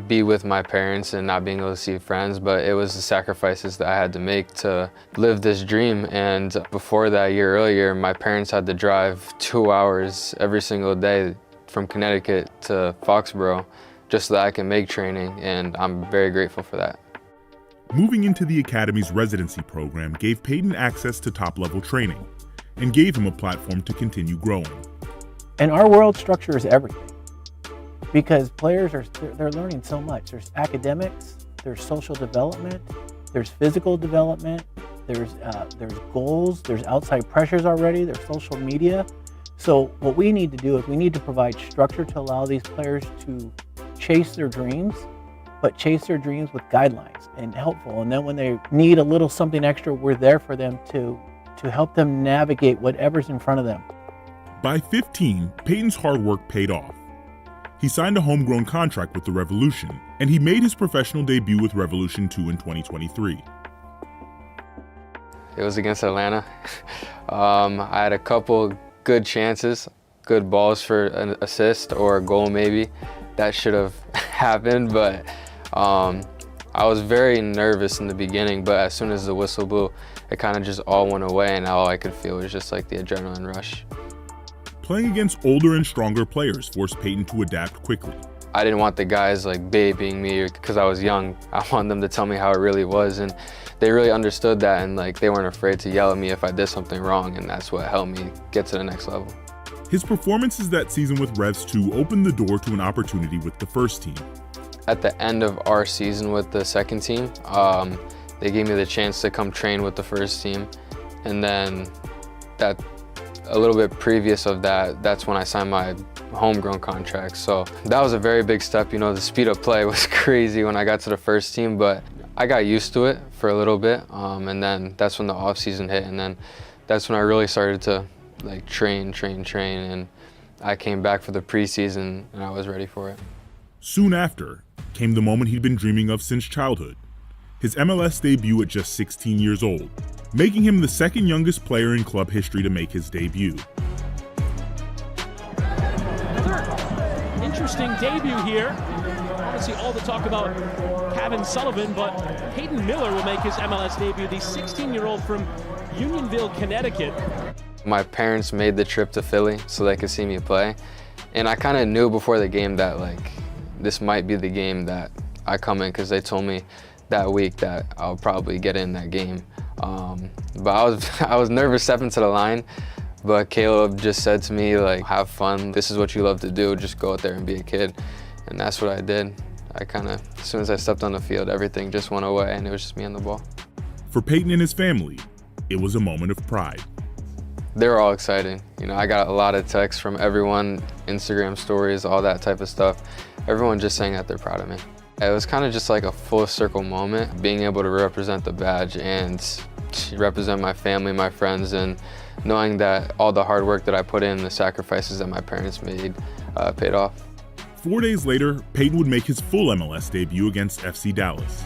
be with my parents and not being able to see friends, but it was the sacrifices that I had to make to live this dream. And before that, a year earlier, my parents had to drive 2 hours every single day from Connecticut to Foxborough just so that I can make training, and I'm very grateful for that. Moving into the Academy's residency program gave Peyton access to top-level training and gave him a platform to continue growing. And our world structure is everything, because players they're learning so much. There's academics, there's social development, there's physical development, there's goals, there's outside pressures already, there's social media. So what we need to do is we need to provide structure to allow these players to chase their dreams, but chase their dreams with guidelines and helpful. And then when they need a little something extra, we're there for them to help them navigate whatever's in front of them. By 15, Peyton's hard work paid off. He signed a homegrown contract with the Revolution, and he made his professional debut with Revolution 2 in 2023. It was against Atlanta. I had a couple good chances, good balls for an assist or a goal maybe. That should have happened, but I was very nervous in the beginning, but as soon as the whistle blew, it kind of just all went away, and all I could feel was just like the adrenaline rush. Playing against older and stronger players forced Peyton to adapt quickly. I didn't want the guys like babying me because I was young. I wanted them to tell me how it really was, and they really understood that, and like they weren't afraid to yell at me if I did something wrong, and that's what helped me get to the next level. His performances that season with Revs 2 opened the door to an opportunity with the first team. At the end of our season with the second team, they gave me the chance to come train with the first team, and then a little bit previous of that, that's when I signed my homegrown contract. So that was a very big step. You know, the speed of play was crazy when I got to the first team, but I got used to it for a little bit, and then that's when the off season hit, and then that's when I really started to like train, and I came back for the preseason, and I was ready for it. Soon after came the moment he'd been dreaming of since childhood, his MLS debut at just 16 years old, making him the second youngest player in club history to make his debut. Another interesting debut here. Obviously all the talk about Kevin Sullivan, but Peyton Miller will make his MLS debut, the 16-year-old from Unionville, Connecticut. My parents made the trip to Philly so they could see me play, and I kind of knew before the game that like this might be the game that I come in, because they told me that week that I'll probably get in that game. But I was nervous stepping to the line, but Caleb just said to me, like, have fun. This is what you love to do. Just go out there and be a kid. And that's what I did. As soon as I stepped on the field, everything just went away, and it was just me on the ball. For Peyton and his family, it was a moment of pride. They were all excited. You know, I got a lot of texts from everyone, Instagram stories, all that type of stuff. Everyone just saying that they're proud of me. It was kind of just like a full circle moment, being able to represent the badge and represent my family, my friends, and knowing that all the hard work that I put in, the sacrifices that my parents made, paid off. 4 days later, Peyton would make his full MLS debut against FC Dallas.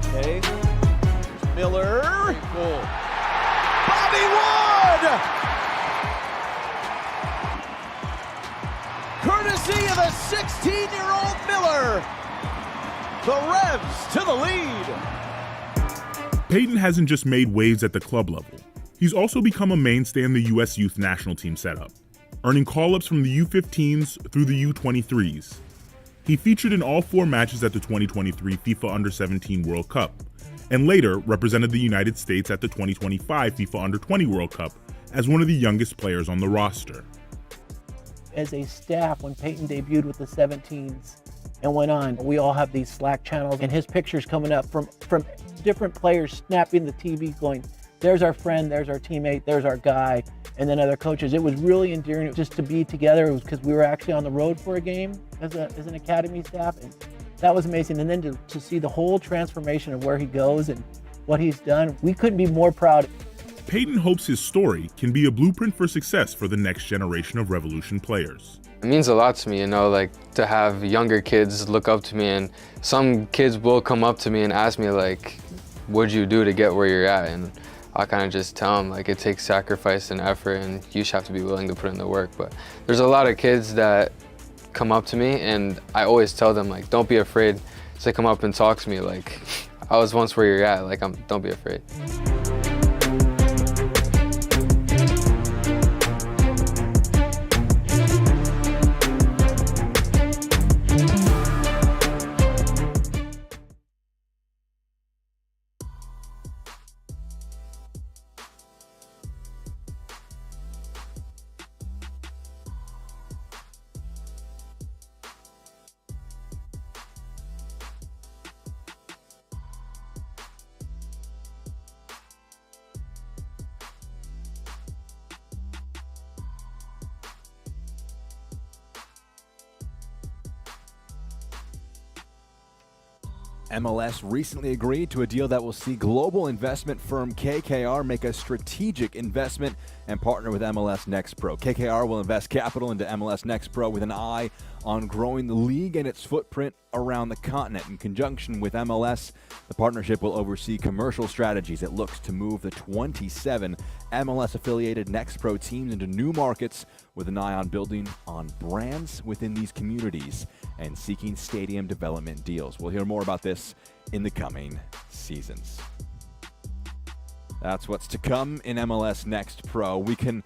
Okay, here's Miller. Goal. Bobby Wood! Courtesy of a 16-year-old Miller. The Revs to the lead. Peyton hasn't just made waves at the club level. He's also become a mainstay in the U.S. youth national team setup, earning call-ups from the U15s through the U23s. He featured in all 4 matches at the 2023 FIFA Under-17 World Cup, and later represented the United States at the 2025 FIFA Under-20 World Cup as one of the youngest players on the roster. As a staff, when Peyton debuted with the 17s and went on, we all have these Slack channels, and his pictures coming up from different players snapping the TV going, there's our friend, there's our teammate, there's our guy, and then other coaches. It was really endearing just to be together. It was because we were actually on the road for a game as an academy staff, and that was amazing. And then to see the whole transformation of where he goes and what he's done, we couldn't be more proud. Peyton hopes his story can be a blueprint for success for the next generation of Revolution players. It means a lot to me, like to have younger kids look up to me, and some kids will come up to me and ask me like, what'd you do to get where you're at? And I kind of just tell them like it takes sacrifice and effort, and you just have to be willing to put in the work. But there's a lot of kids that come up to me, and I always tell them like, don't be afraid to come up and talk to me. Like, I was once where you're at, like don't be afraid. MLS recently agreed to a deal that will see global investment firm KKR make a strategic investment and partner with MLS Next Pro. KKR will invest capital into MLS Next Pro with an eye on growing the league and its footprint around the continent. In conjunction with MLS, the partnership will oversee commercial strategies. It looks to move the 27 MLS-affiliated Next Pro teams into new markets with an eye on building on brands within these communities and seeking stadium development deals. We'll hear more about this in the coming seasons. That's what's to come in MLS Next Pro. We can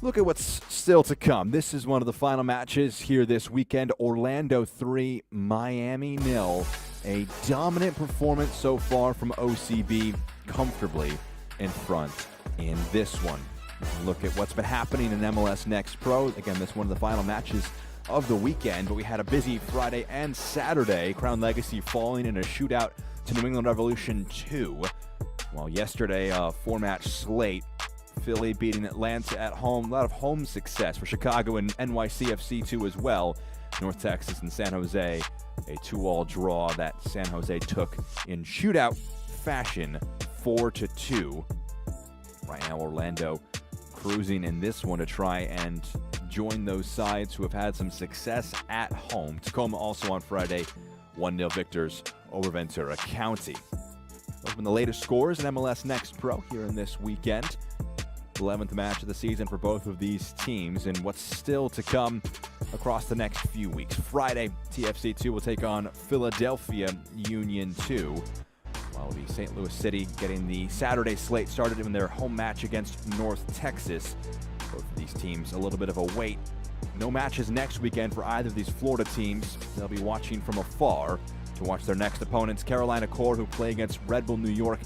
look at what's still to come. This is one of the final matches here this weekend. Orlando 3, Miami 0. A dominant performance so far from OCB, comfortably in front in this one. Look at what's been happening in MLS Next Pro. Again, this is one of the final matches of the weekend, but we had a busy Friday and Saturday. Crown Legacy falling in a shootout to New England Revolution 2. While yesterday, a 4-match slate. Philly beating Atlanta at home. A lot of home success for Chicago and NYCFC 2 as well. North Texas and San Jose, a 2-all draw that San Jose took in shootout fashion, 4-2. Right now, Orlando cruising in this one to try and join those sides who have had some success at home. Tacoma also on Friday, 1-0 victors over Ventura County. Those have been the latest scores in MLS Next Pro here in this weekend. 11th match of the season for both of these teams, and what's still to come across the next few weeks. Friday, TFC 2 will take on Philadelphia Union 2, while the St. Louis City getting the Saturday slate started in their home match against North Texas. Both of these teams a little bit of a wait. No matches next weekend for either of these Florida teams. They'll be watching from afar to watch their next opponents. Carolina Core, who play against Red Bull New York.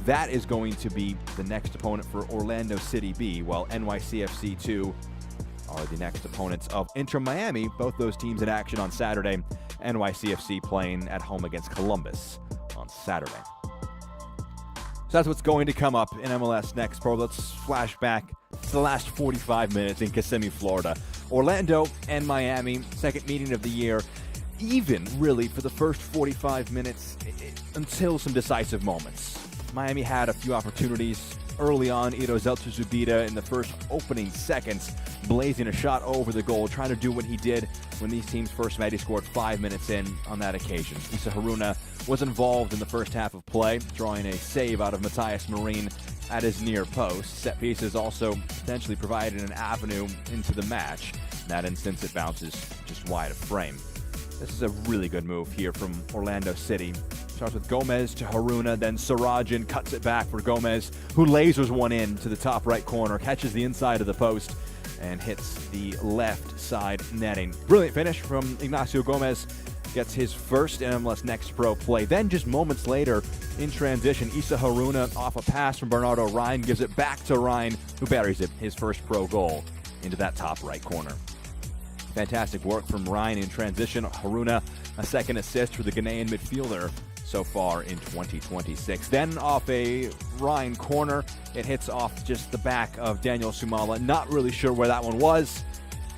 That is going to be the next opponent for Orlando City B, while NYCFC 2 are the next opponents of Inter Miami. Both those teams in action on Saturday. NYCFC playing at home against Columbus on Saturday. So that's what's going to come up in MLS Next Pro. Let's flash back to the last 45 minutes in Kissimmee, Florida. Orlando and Miami, second meeting of the year. Even, really, for the first 45 minutes until some decisive moments. Miami had a few opportunities early on. Ito Zelta-Zubida in the first opening seconds, blazing a shot over the goal, trying to do what he did when these teams first met. He scored 5 minutes in on that occasion. Issa Haruna was involved in the first half of play, drawing a save out of Matthias Marine at his near post. Set pieces also potentially provided an avenue into the match. In that instance, it bounces just wide of frame. This is a really good move here from Orlando City. Starts with Gomez to Haruna, then Sirajin cuts it back for Gomez, who lasers one in to the top right corner, catches the inside of the post, and hits the left side netting. Brilliant finish from Ignacio Gomez. Gets his first MLS Next Pro play. Then just moments later, in transition, Issa Haruna off a pass from Bernardo Ryan gives it back to Ryan, who buries it, his first pro goal, into that top right corner. Fantastic work from Ryan in transition. Haruna, a second assist for the Ghanaian midfielder so far in 2026. Then off a Ryan corner, it hits off just the back of Daniel Sumala. Not really sure where that one was,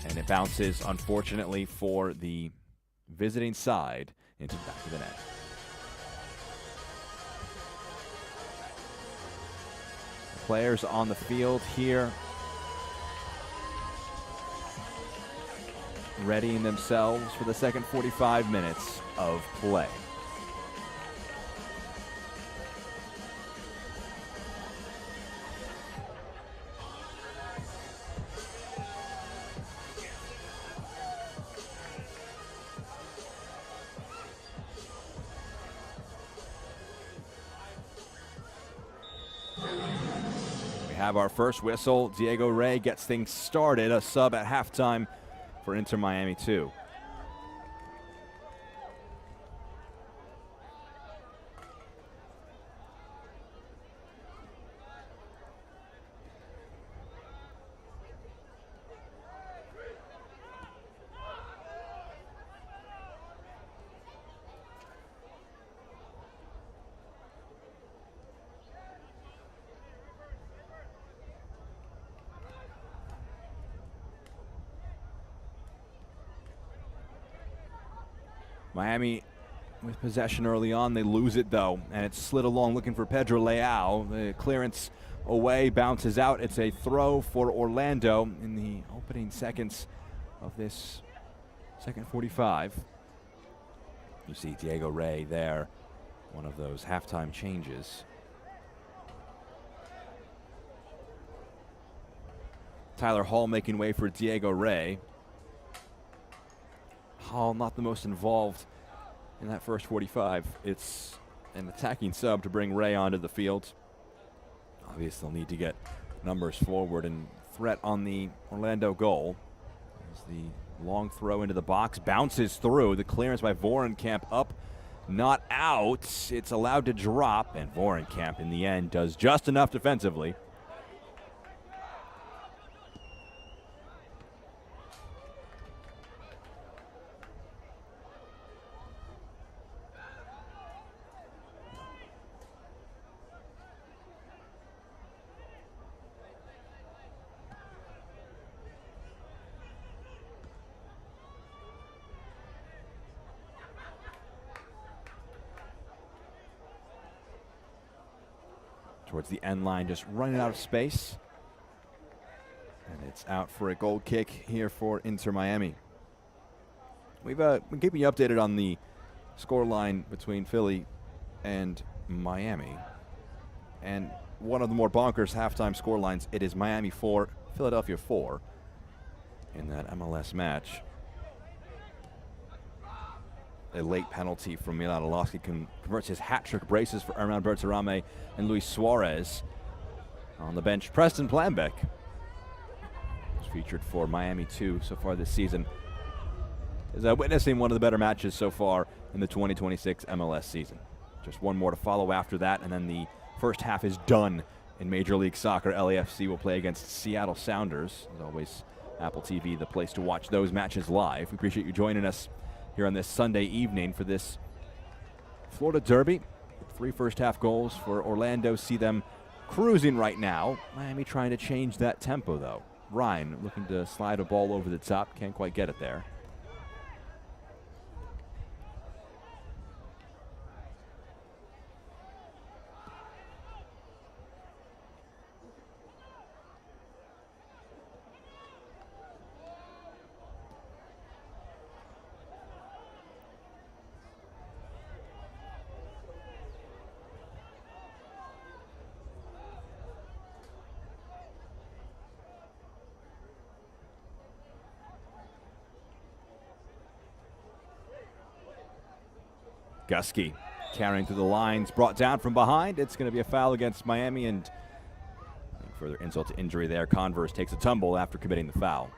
and it bounces, unfortunately, for the visiting side into the back of the net. The players on the field here readying themselves for the second 45 minutes of play. We have our first whistle. Diego Rey gets things started, a sub at halftime for Inter Miami 2. Miami with possession early on. They lose it, though, and it's slid along looking for Pedro Leao. The clearance away, bounces out. It's a throw for Orlando in the opening seconds of this second 45. You see Diego Rey there, one of those halftime changes. Tyler Hall making way for Diego Rey. Hall not the most involved in that first 45. It's an attacking sub to bring Rey onto the field. Obviously, they'll need to get numbers forward and threat on the Orlando goal. As the long throw into the box bounces through. The clearance by Vorenkamp up, not out. It's allowed to drop, and Vorenkamp in the end does just enough defensively. Towards the end line, just running out of space. And it's out for a goal kick here for Inter Miami. We've been keeping you updated on the scoreline between Philly and Miami. And one of the more bonkers halftime scorelines, it is Miami 4, Philadelphia 4 in that MLS match. A late penalty from Milan Orlowski converts his hat-trick braces for Hernan Berterame and Luis Suarez. On the bench, Preston Planbeck was featured for Miami 2 so far this season. Is witnessing one of the better matches so far in the 2026 MLS season. Just one more to follow after that, and then the first half is done in Major League Soccer. LAFC will play against Seattle Sounders. As always, Apple TV, the place to watch those matches live. We appreciate you joining us here on this Sunday evening for this Florida Derby. 3 first-half goals for Orlando see them cruising right now. Miami trying to change that tempo, though. Ryan looking to slide a ball over the top. Can't quite get it there. Gusky carrying through the lines, brought down from behind. It's going to be a foul against Miami, and further insult to injury there. Converse takes a tumble after committing the foul.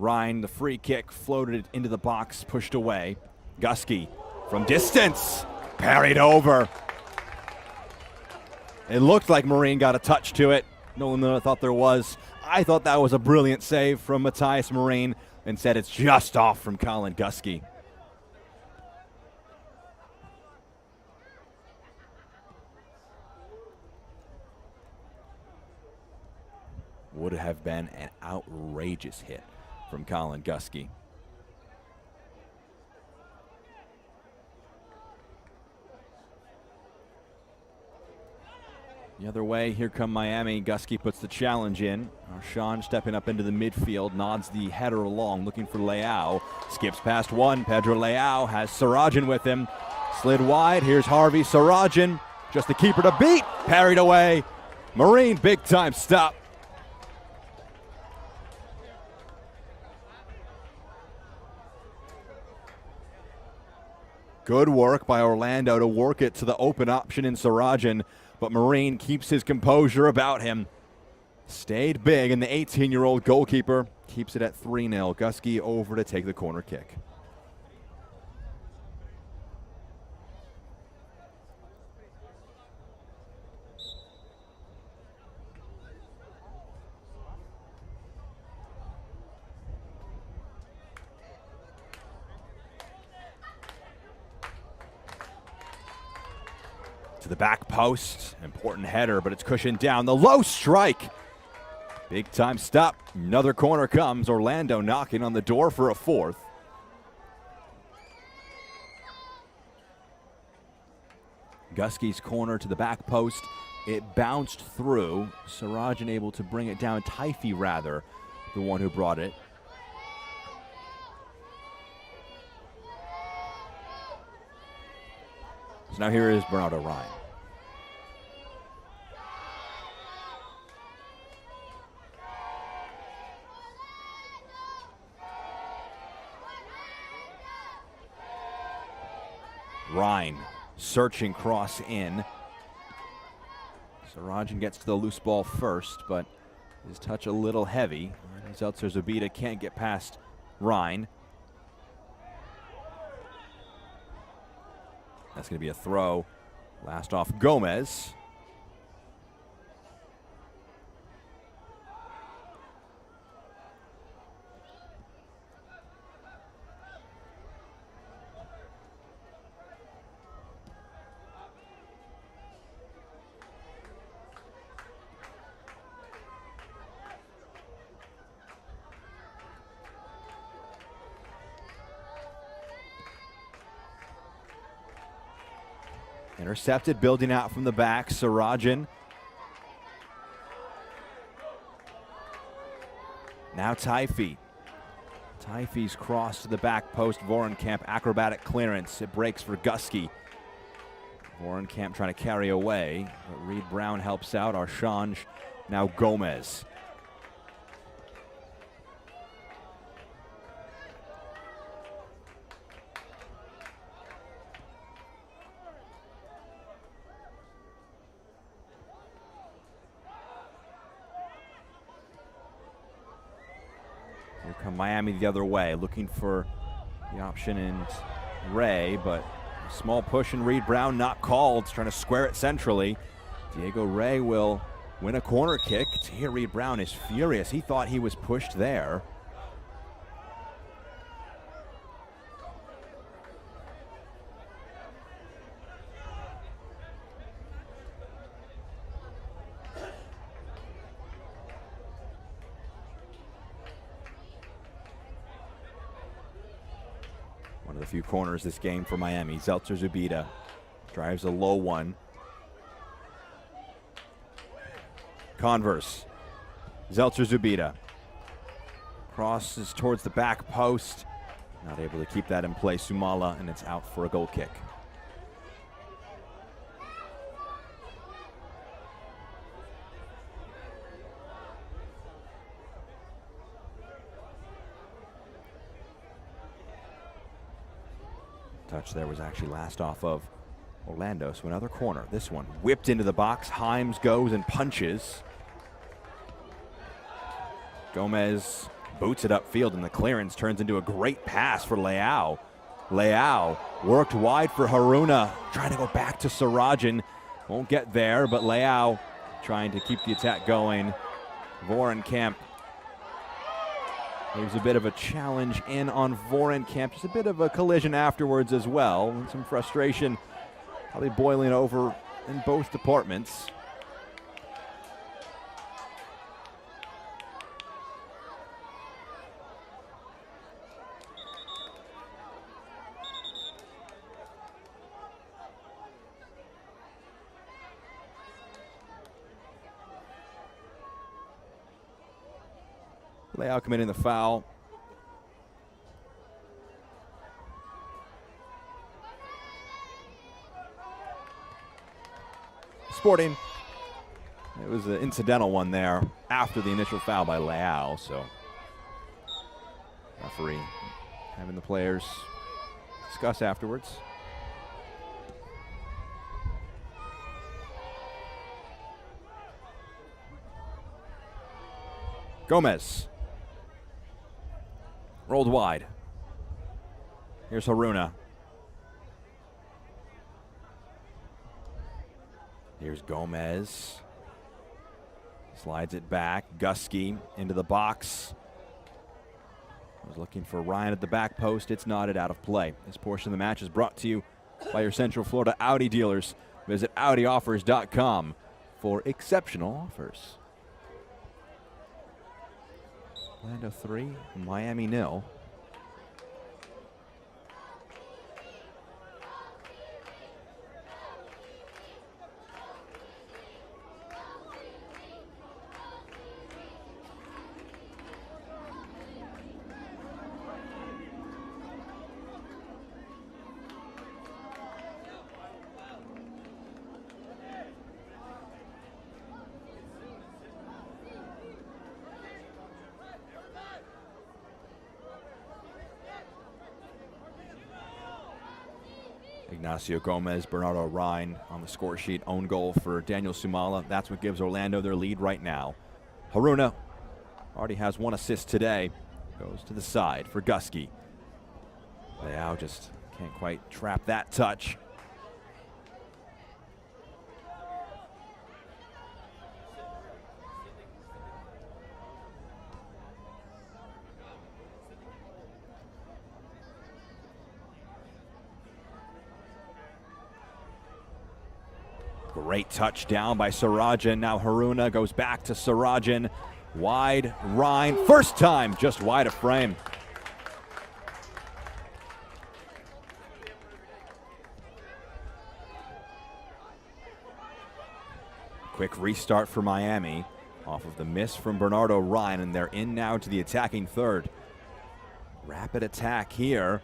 Ryan, the free kick, floated it into the box, pushed away. Gusky from distance, parried over. It looked like Marine got a touch to it. No one thought there was. I thought that was a brilliant save from Matthias Marine. Instead, it's just off from Colin Gusky. Would have been an outrageous hit from Colin Gusky. The other way, here come Miami. Gusky puts the challenge in. Sean stepping up into the midfield, nods the header along, looking for Leao. Skips past one. Pedro Leao has Sarajan with him. Slid wide. Here's Harvey Sarajan. Just the keeper to beat. Parried away. Marine, big time stop. Good work by Orlando to work it to the open option in Sarajan, but Marine keeps his composure about him. Stayed big, and the 18-year-old goalkeeper keeps it at 3-0. Gusky over to take the corner kick. To the back post, important header, but it's cushioned down. The low strike, big time stop. Another corner comes. Orlando knocking on the door for a fourth. Gusky's corner to the back post. It bounced through. Sarajan able to bring it down. Taifi, rather, the one who brought it. So now here is Bernardo Ryan. Ryan searching cross in. Sarajan gets to the loose ball first, but his touch a little heavy. Zeltzer Zabita can't get past Ryan. That's going to be a throw. Last off Gomez. Intercepted, building out from the back. Sarajan. Now Taifi. Taifi's cross to the back post. Vorenkamp, acrobatic clearance. It breaks for Gusky. Vorenkamp trying to carry away, but Reed Brown helps out. Archange, now Gomez. Here come Miami the other way, looking for the option in Ray, but a small push and Reed Brown not called, trying to square it centrally. Diego Ray will win a corner kick. Here Reed Brown is furious. He thought he was pushed there. One of the few corners this game for Miami. Zeltzer Zubida drives a low one. Converse. Zeltzer Zubida crosses towards the back post. Not able to keep that in play. Sumala, and it's out for a goal kick. Touch there was actually last off of Orlando, so another corner. This one whipped into the box. Himes goes and punches. Gomez boots it upfield, and the clearance turns into a great pass for Leao. Leao worked wide for Haruna, trying to go back to Sarajan. Won't get there, but Leao trying to keep the attack going. Vorenkamp. There's a bit of a challenge in on Vorenkamp. Just a bit of a collision afterwards as well. And some frustration probably boiling over in both departments. Leao committing the foul. Sporting. It was an incidental one there after the initial foul by Leao, so referee having the players discuss afterwards. Gomez. Rolled wide. Here's Haruna. Here's Gomez. Slides it back. Gusky into the box. Was looking for Ryan at the back post. It's knotted out of play. This portion of the match is brought to you by your Central Florida Audi dealers. Visit AudiOffers.com for exceptional offers. Orlando 3, Miami 0. Ignacio Gomez, Bernardo Ryan on the score sheet. Own goal for Daniel Sumala. That's what gives Orlando their lead right now. Haruna already has one assist today. Goes to the side for Gusky. Leao just can't quite trap that touch. Great touchdown by Sarajan. Now Haruna goes back to Sarajan. Wide, Ryan. First time, just wide of frame. Quick restart for Miami off of the miss from Bernardo Ryan, and they're in now to the attacking third. Rapid attack here.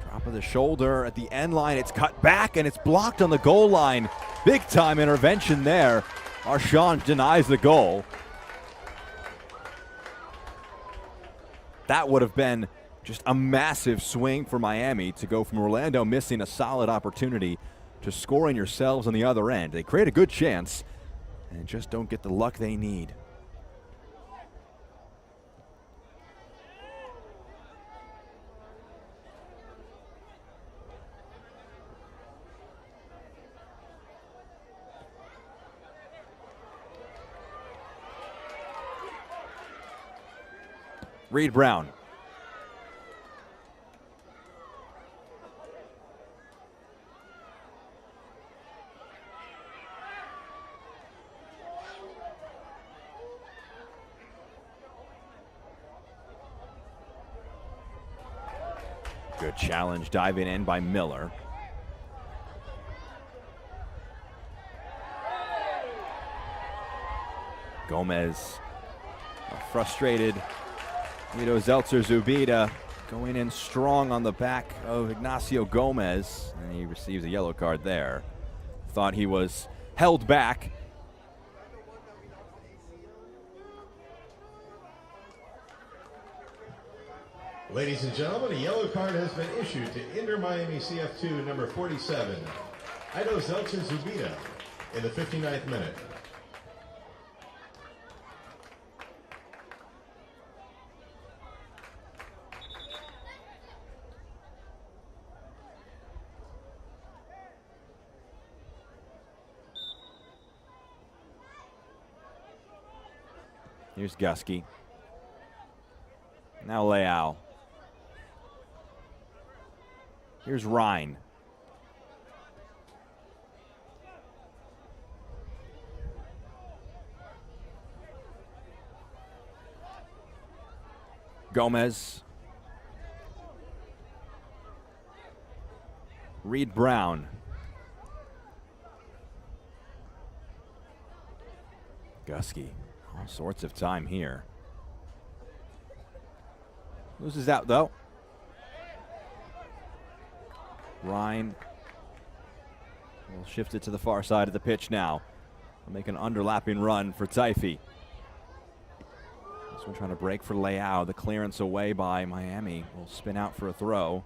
Drop of the shoulder at the end line. It's cut back and it's blocked on the goal line. Big time intervention there. Arshon denies the goal. That would have been just a massive swing for Miami to go from Orlando missing a solid opportunity to scoring yourselves on the other end. They create a good chance and just don't get the luck they need. Reed Brown. Good challenge diving in by Miller. Gomez, a frustrated Mito Zeltzer-Zubida going in strong on the back of Ignacio Gomez, and he receives a yellow card there. Thought he was held back. Ladies and gentlemen, a yellow card has been issued to Inter Miami CF2 number 47, Mito Zeltzer-Zubida, in the 59th minute. Here's Gusky. Now Leao. Here's Rhine. Gomez. Reed Brown. Gusky. All sorts of time here. Loses out though. Rhine will shift it to the far side of the pitch now. Will make an underlapping run for Taifi. This one trying to break for Leao. The clearance away by Miami will spin out for a throw.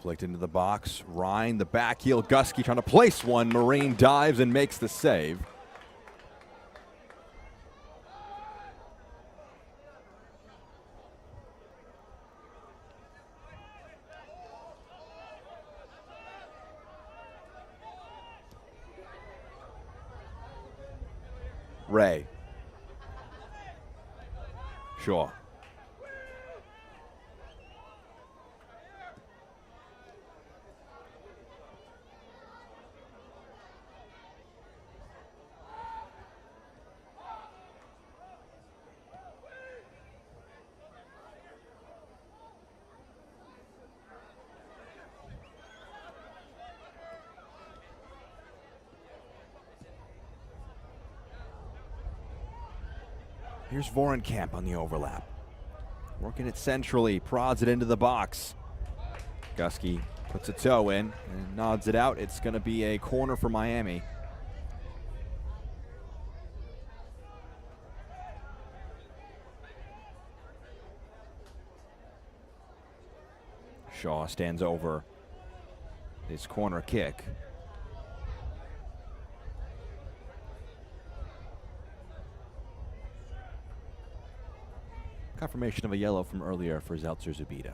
Flicked into the box. Rhine, the back heel. Gusky trying to place one. Marine dives and makes the save. Ray. Shaw. Here's Vorenkamp on the overlap. Working it centrally, prods it into the box. Gusky puts a toe in and nods it out. It's going to be a corner for Miami. Shaw stands over his corner kick. Confirmation of a yellow from earlier for Zeltzer-Zubida.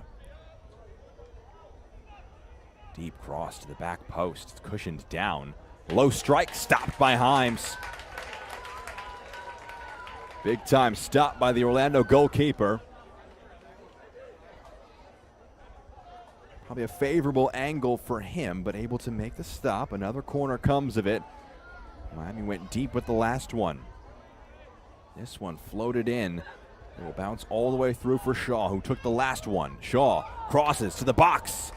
Deep cross to the back post. It's cushioned down. Low strike stopped by Himes. Big time stop by the Orlando goalkeeper. Probably a favorable angle for him, but able to make the stop. Another corner comes of it. Miami went deep with the last one. This one floated in. It will bounce all the way through for Shaw, who took the last one. Shaw crosses to the box.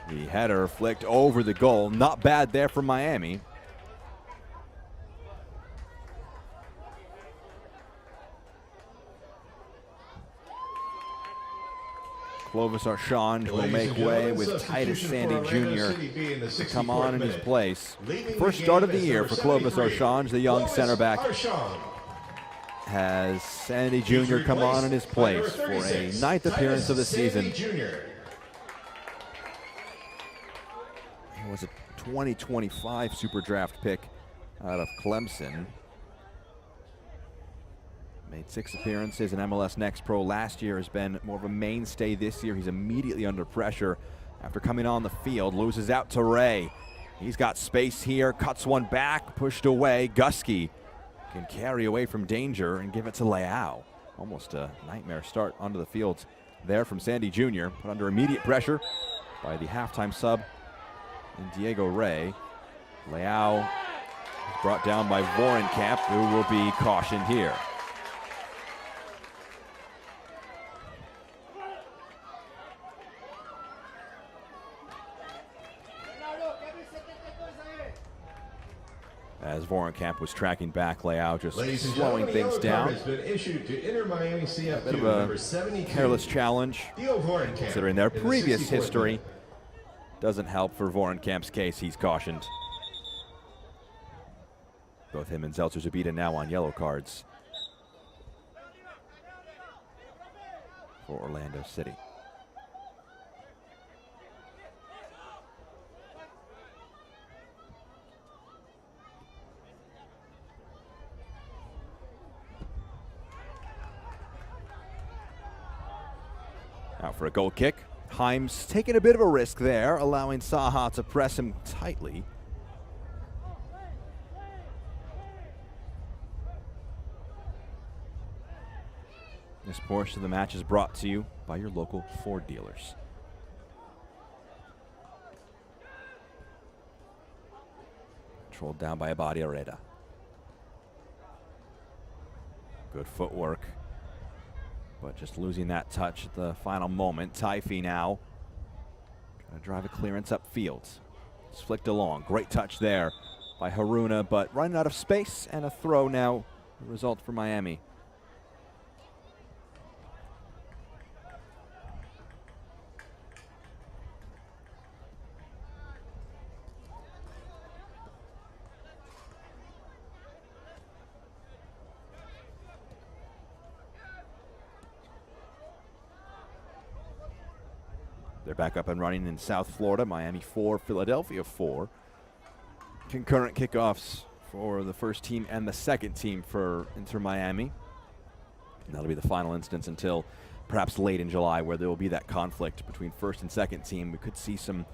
The header flicked over the goal. Not bad there from Miami. Clovis Archange will make way with Titus Sandy Jr. to come on in his place. First start of the year for Clovis Archange, the young center back. Has Sandy Jr. come on in his place for a 9th appearance of the season. He was a 2025 Super Draft pick out of Clemson. Made 6 appearances in MLS Next Pro last year, has been more of a mainstay this year. He's immediately under pressure after coming on the field. Loses out to Ray. He's got space here, cuts one back, pushed away. Gusky can carry away from danger and give it to Leao. Almost a nightmare start onto the field there from Sandy Jr. Put under immediate pressure by the halftime sub in Diego Ray. Leao is brought down by Vorenkamp, who will be cautioned here. As Vorenkamp was tracking back, Leao just slowing things down. Has been issued to Inter Miami CF2, A bit of number a 72, careless challenge, Theo Vorenkamp, considering their in the previous 64th history. minute. Doesn't help for Vorenkamp's case. He's cautioned. Both him and Zeltzer Zabita now on yellow cards for Orlando City. Out for a goal kick. Himes taking a bit of a risk there, allowing Saha to press him tightly. This portion of the match is brought to you by your local Ford dealers. Controlled down by Abadi Areda. Good footwork, but just losing that touch at the final moment. Taifi now trying to drive a clearance upfield. It's flicked along. Great touch there by Haruna, but running out of space, and a throw now. The result for Miami. They're back up and running in South Florida. Miami 4, Philadelphia 4. Concurrent kickoffs for the first team and the second team for Inter Miami. And that'll be the final instance until perhaps late in July, where there will be that conflict between first and second team. We could see some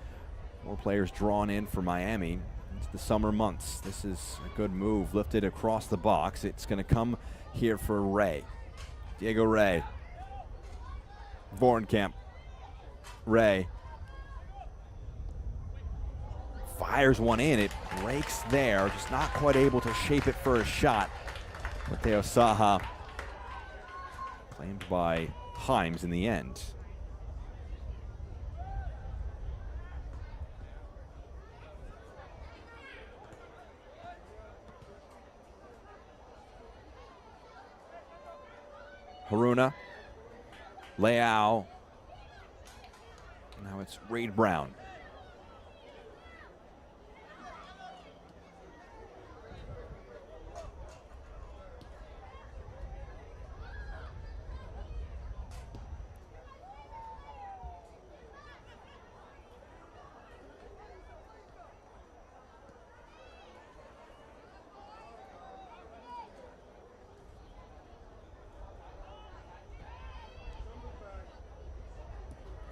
more players drawn in for Miami into the summer months. This is a good move, lifted across the box. It's going to come here for Ray. Diego Ray. Vorenkamp. Ray fires one in. It breaks there, just not quite able to shape it for a shot. Mateo Saha claimed by Himes in the end. Haruna, Leao. Now it's Reid Brown.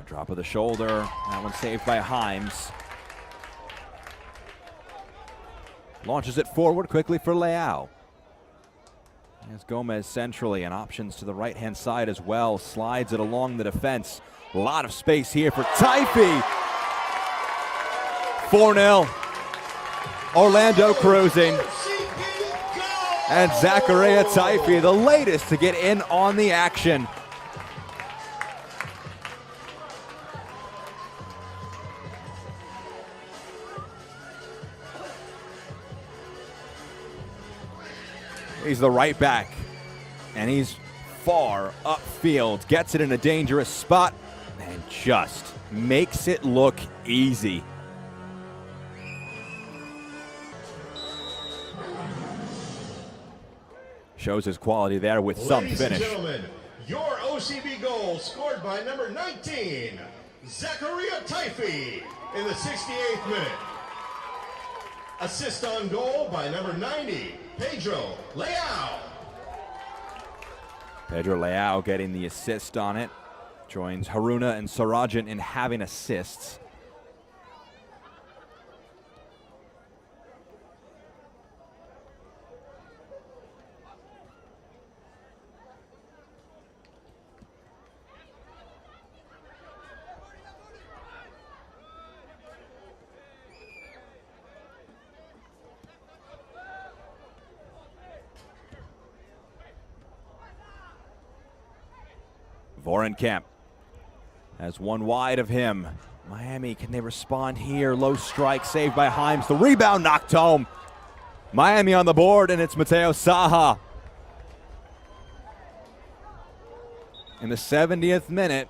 Drop of the shoulder. That one saved by Himes. Launches it forward quickly for Leao. As Gomez centrally, and options to the right-hand side as well. Slides it along the defense. A lot of space here for Taifi. 4-0. Orlando cruising. And Zachariah Taifi, the latest to get in on the action. He's the right back, and he's far upfield. Gets it in a dangerous spot, and just makes it look easy. Shows his quality there with some finish. Ladies and gentlemen, your OCB goal scored by number 19, Zachariah Taifi, in the 68th minute. Assist on goal by number 90, Pedro Leao. Pedro Leao getting the assist on it. Joins Haruna and Sarajan in having assists. Vorenkamp has one wide of him. Miami, can they respond here? Low strike, saved by Himes. The rebound knocked home. Miami on the board, and it's Mateo Saha. In the 70th minute,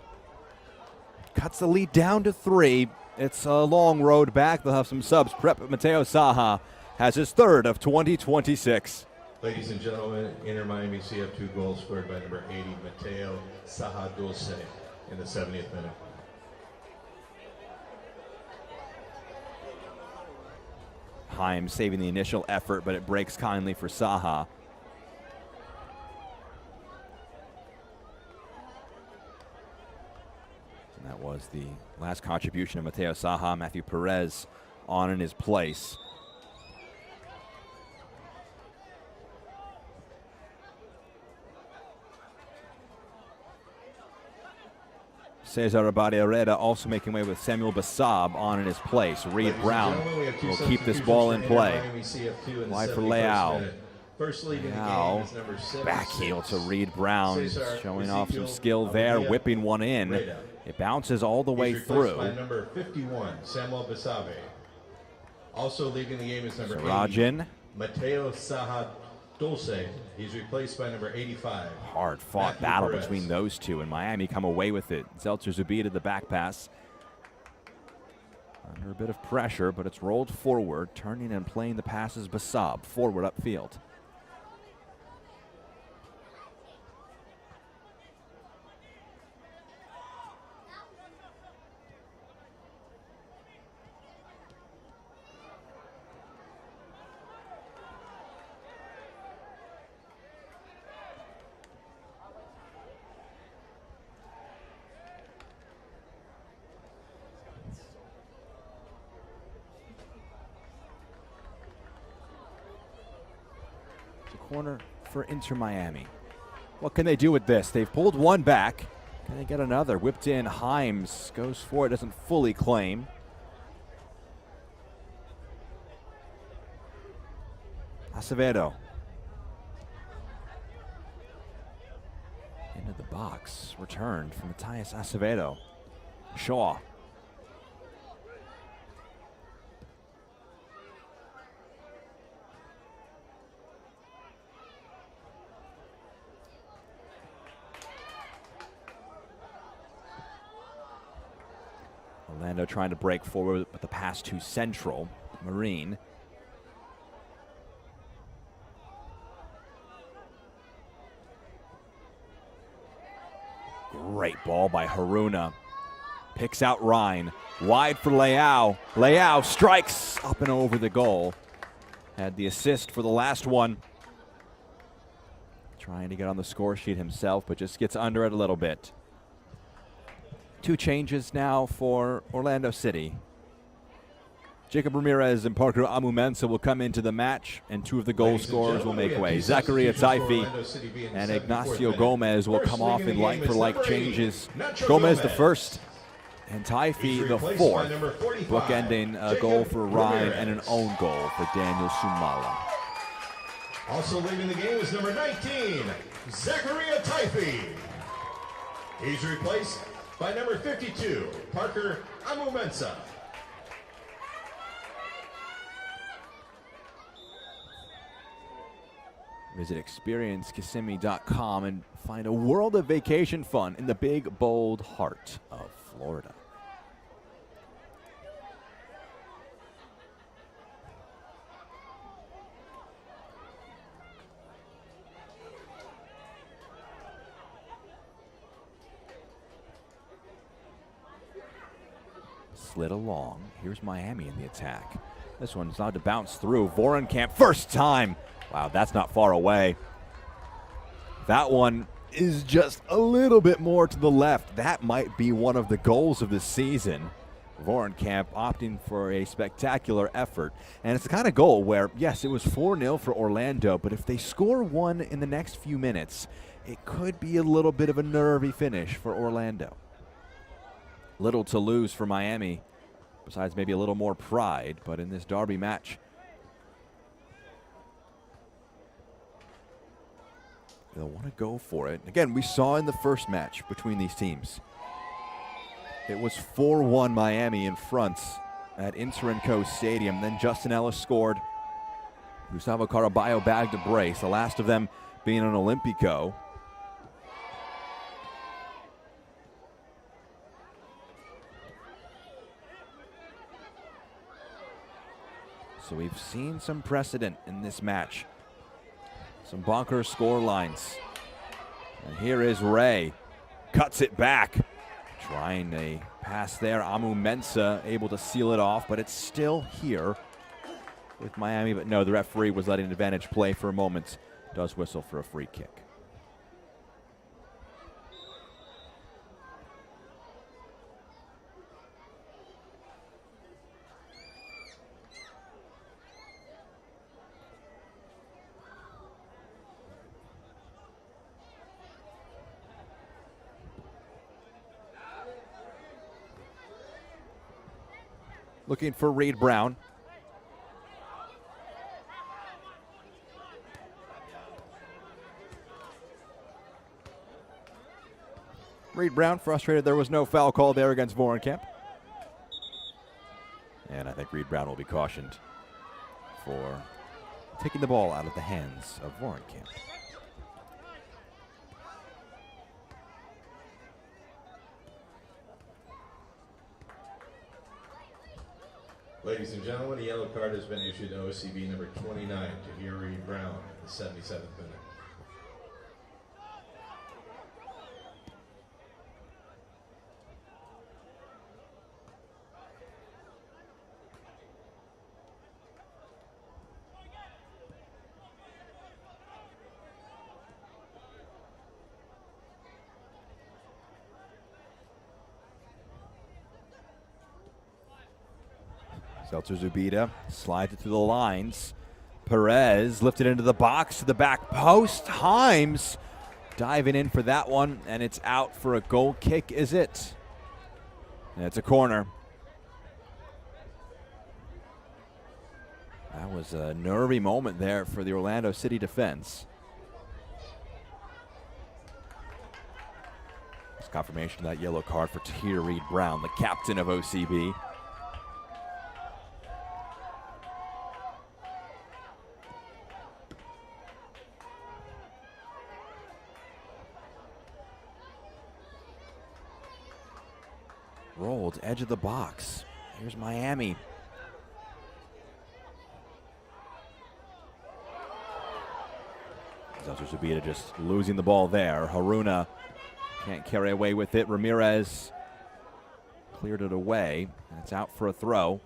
cuts the lead down to 3. It's a long road back. They'll have some subs prep, but Mateo Saha has his third of 2026. Ladies and gentlemen, Inter Miami CF2 goal scored by number 80, Mateo Saha Dulce in the 70th minute. Himes saving the initial effort, but it breaks kindly for Saha. And that was the last contribution of Mateo Saha. Matthew Perez on in his place. Cesar Barriera also making way with Samuel Basab on in his place. Reed Brown will keep this ball in play. Wide for Leao. Leao back heel to Reed Brown, showing off some skill there, whipping one in. It bounces all the way through. By number 51, Samuel Basabe. Also leaving the game is number 80, Mateo Saha Dulce. He's replaced by number 85. Hard-fought battle between those two, and Miami come away with it. Zeltzer Zubida the back pass. Under a bit of pressure, but it's rolled forward, turning and playing the passes Basab forward upfield. Corner for Inter Miami. What can they do with this? They've pulled one back. Can they get another? Whipped in. Himes goes for it, doesn't fully claim. Acevedo. Into the box. Returned from Matthias Acevedo. Shaw. Orlando trying to break forward with the pass to Central. Marine. Great ball by Haruna. Picks out Rhine. Wide for Leao. Leao strikes up and over the goal. Had the assist for the last one. Trying to get on the score sheet himself, but just gets under it a little bit. Two changes now for Orlando City. Jacob Ramirez and Parker Amumensa will come into the match, and two of the goal scorers will make way. Zakaria Taifi and Ignacio Gomez will come off in like-for-like changes. Gomez the first, and Taifi the fourth, bookending a goal for Ryan and an own goal for Daniel Sumala. Also leaving the game is number 19, Zakaria Taifi. He's replaced by number 52, Parker Amumensa. Visit experiencekissimmee.com and find a world of vacation fun in the big, bold heart of Florida. Slid along. Here's Miami in the attack. This one's allowed to bounce through. Vorenkamp, first time. Wow, that's not far away. That one is just a little bit more to the left. That might be one of the goals of the season. Vorenkamp opting for a spectacular effort. And it's the kind of goal where, yes, it was 4-0 for Orlando, but if they score one in the next few minutes, it could be a little bit of a nervy finish for Orlando. Little to lose for Miami, besides maybe a little more pride, but in this derby match, they'll want to go for it. Again, we saw in the first match between these teams, it was 4-1 Miami in front at Inter & Co Stadium. Then Justin Ellis scored. Gustavo Caraballo bagged a brace, the last of them being an Olympico. So we've seen some precedent in this match. Some bonkers score lines. And here is Ray. Cuts it back. Trying a pass there. Amu Mensah able to seal it off, but it's still here with Miami. But no, the referee was letting advantage play for a moment. Does whistle for a free kick. Looking for Reed Brown. Reed Brown frustrated there was no foul call there against Vorenkamp. And I think Reed Brown will be cautioned for taking the ball out of the hands of Vorenkamp. Ladies and gentlemen, a yellow card has been issued to OCB number 29 to Harry Brown in the 77th minute. Seltzer Zubida slides it through the lines. Perez lifted into the box to the back post. Himes diving in for that one, and it's out for a goal kick, is it? And it's a corner. That was a nervy moment there for the Orlando City defense. It's confirmation of that yellow card for Tahir Reed Brown, the captain of OCB. Rolled edge of the box. Here's Miami. Zeltzer Zubida just losing the ball there. Haruna can't carry away with it. Ramirez cleared it away. And it's out for a throw.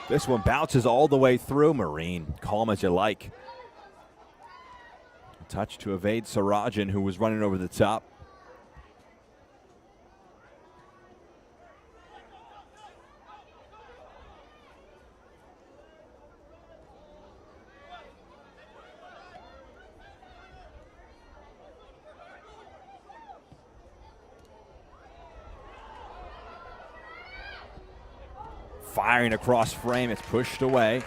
This one bounces all the way through. Marine, calm as you like. A touch to evade Sarajan, who was running over the top. Firing across frame, it's pushed away.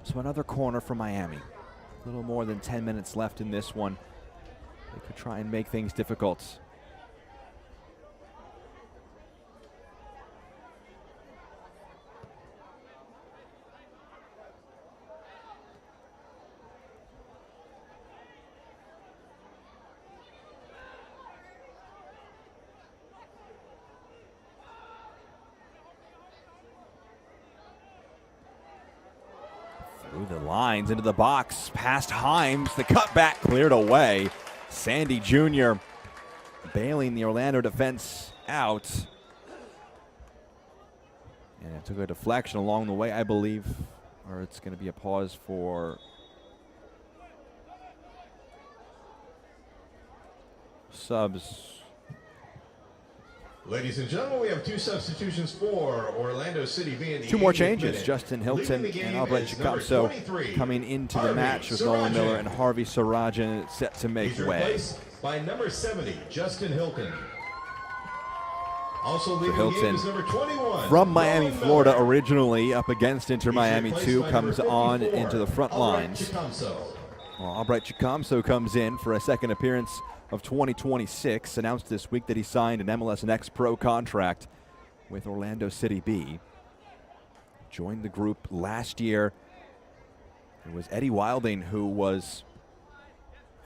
So another corner for Miami. A little more than 10 minutes left in this one. They could try and make things difficult. Through the lines, into the box, past Himes, the cutback cleared away. Sandy Jr. bailing the Orlando defense out. And it took a deflection along the way, I believe, or it's going to be a pause for subs. Ladies and gentlemen, we have 2 substitutions for Orlando City B in the 2 more 80th changes. minute. Justin Hilton Leading the and game Albright is number Chicamso 23, coming into the Harvey match with Nolan Sarajan. Miller and Harvey Sarajan set to make He's way. replaced by number 70, Justin Hilton. Also leading the Hilton game is number 21. from Miami, Nolan Florida, Miller. originally up against Inter He's Miami replaced 2, by comes number on 54, into the front Albright lines. Chicamso. Well, Albright Chicamso comes in for a second appearance of 2026. Announced this week that he signed an MLS Next Pro contract with Orlando City B. Joined the group last year. It was Eddie Wilding who was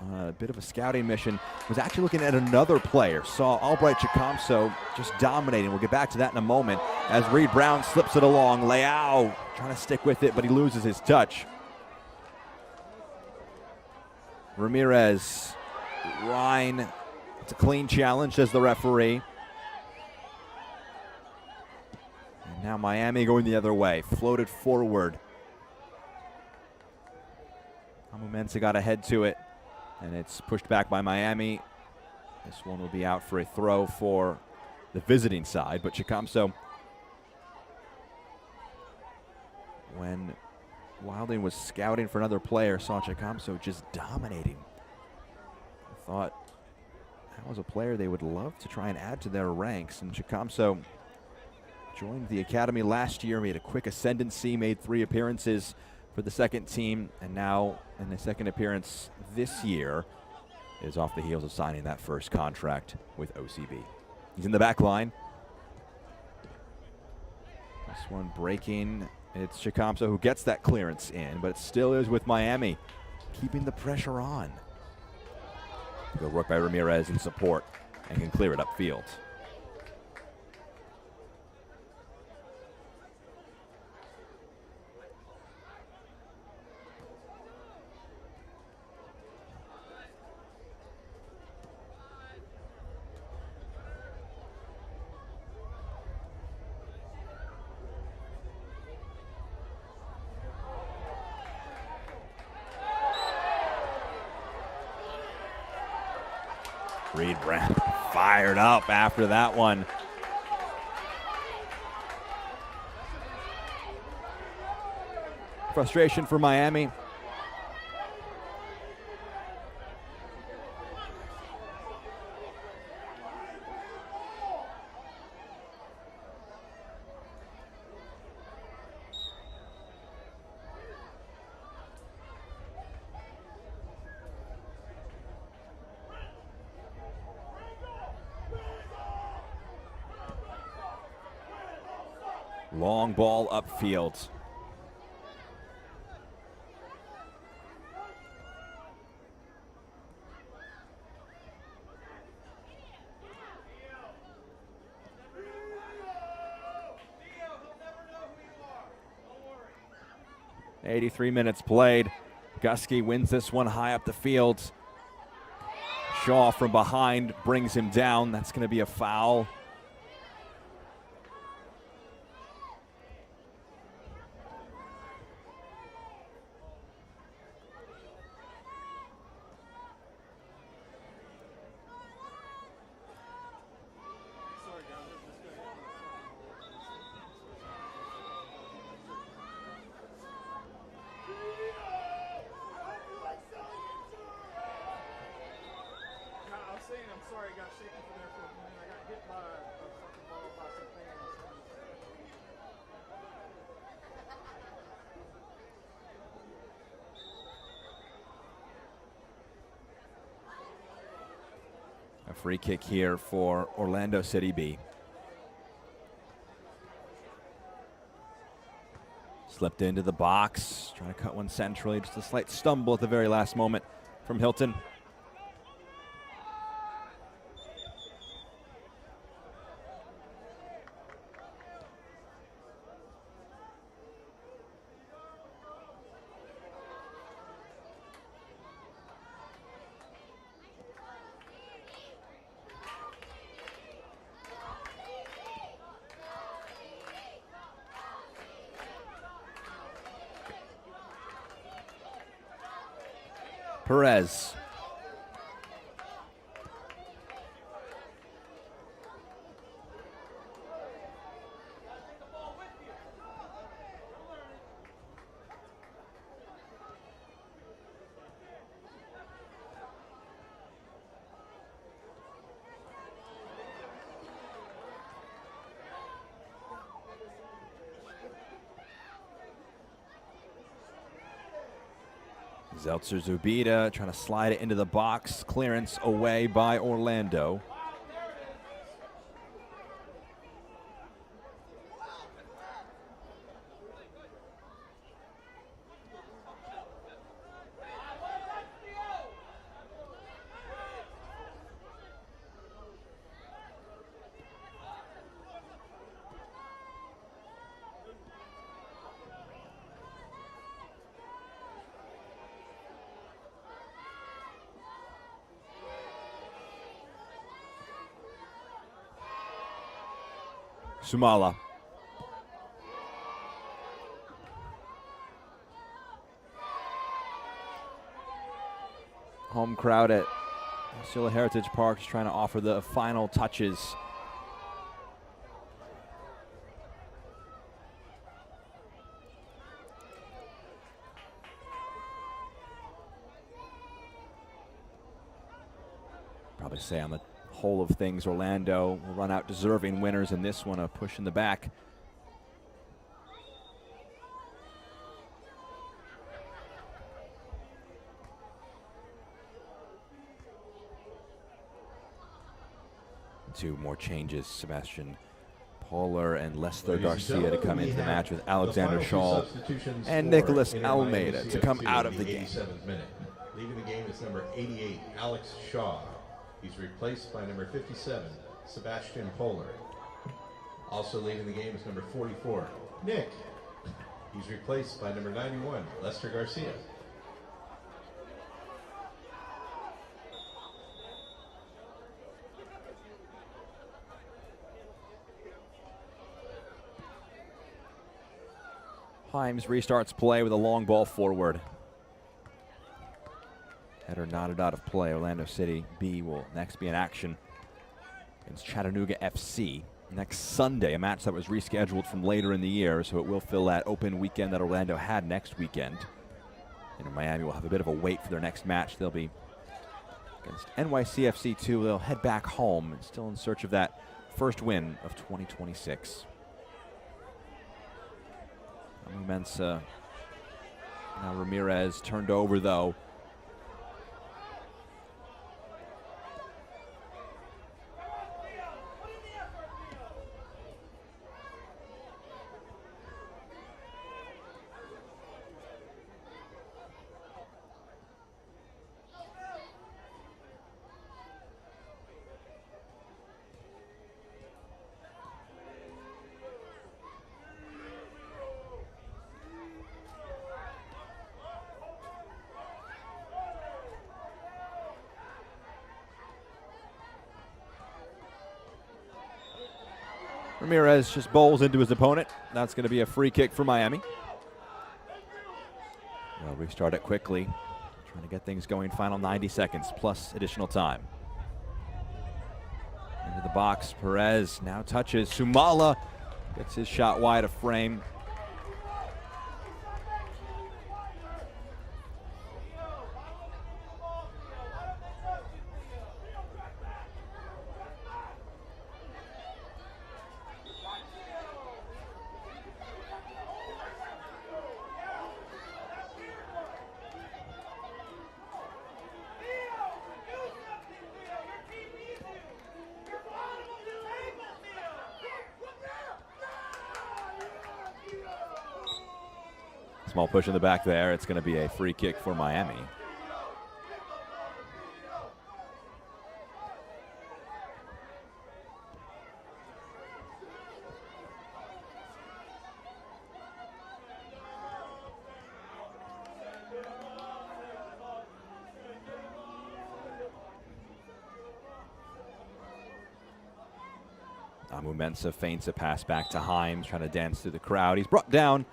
on a bit of a scouting mission, was actually looking at another player. Saw Albright Chicamso just dominating. We'll get back to that in a moment as Reed Brown slips it along. Leao trying to stick with it, but he loses his touch. Ramirez, Ryan, it's a clean challenge, says the referee. And now Miami going the other way, floated forward. Amu Mensah got ahead to it, and it's pushed back by Miami. This one will be out for a throw for the visiting side, but Chicamso, when Wilding was scouting for another player, saw Chicamso just dominating. I thought that was a player they would love to try and add to their ranks, and Chicamso joined the academy last year, made a quick ascendancy, made 3 appearances for the second team, and now in the second appearance this year is off the heels of signing that first contract with OCB. He's in the back line. This one breaking. It's Chicamso who gets that clearance in, but it still is with Miami, keeping the pressure on. Good work by Ramirez in support and can clear it upfield. Reed Brown fired up after that one. Frustration for Miami. Long ball upfield. .83 minutes played. Gusky wins this one high up the field. Shaw from behind brings him down. That's going to be a foul. A free kick here for Orlando City B. Slipped into the box, trying to cut one centrally. Just a slight stumble at the very last moment from Hilton. Perez. Zeltzer Zubida trying to slide it into the box. Clearance away by Orlando. Sumala. Home crowd at Osceola Heritage Park is trying to offer the final touches. Probably say on the whole of things, Orlando will run out deserving winners in this one, a push in the back. Two more changes, Sebastian Polar and Lester Garcia to come into the match with Alexander Shaw and Nicholas Almeida to come out of the game. Leaving the game is number 88, Alex Shaw. He's replaced by number 57, Sebastian Polar. Also leaving the game is number 44, Nick. He's replaced by number 91, Lester Garcia. Himes restarts play with a long ball forward. Header knotted out of play. Orlando City B will next be in action against Chattanooga FC next Sunday, a match that was rescheduled from later in the year, so it will fill that open weekend that Orlando had next weekend. And Miami will have a bit of a wait for their next match. They'll be against NYCFC 2. They'll head back home and still in search of that first win of 2026. Mensa. Now Ramirez turned over though. Ramirez just bowls into his opponent. That's going to be a free kick for Miami. They'll restart it quickly. Trying to get things going. Final 90 seconds plus additional time. Into the box. Perez now touches. Sumala gets his shot wide of frame. Small push in the back there. It's going to be a free kick for Miami. Amu Mensah feints a pass back to Himes, trying to dance through the crowd. He's brought down.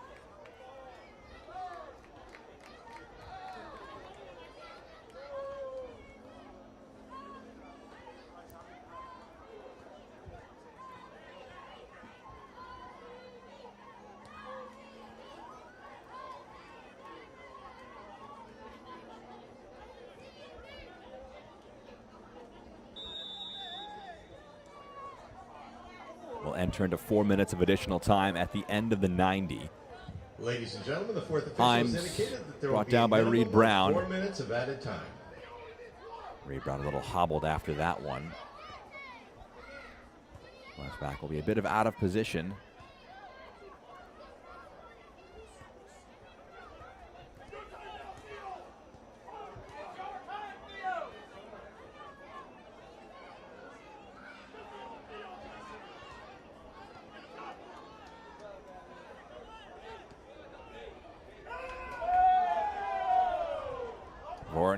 will enter into 4 minutes of additional time at the end of the 90. Ladies and gentlemen, the fourth official has Himes indicated that there will brought be down a by minimum Reed of Brown. 4 minutes of added time. Reed Brown a little hobbled after that one. Left back will be a bit of out of position.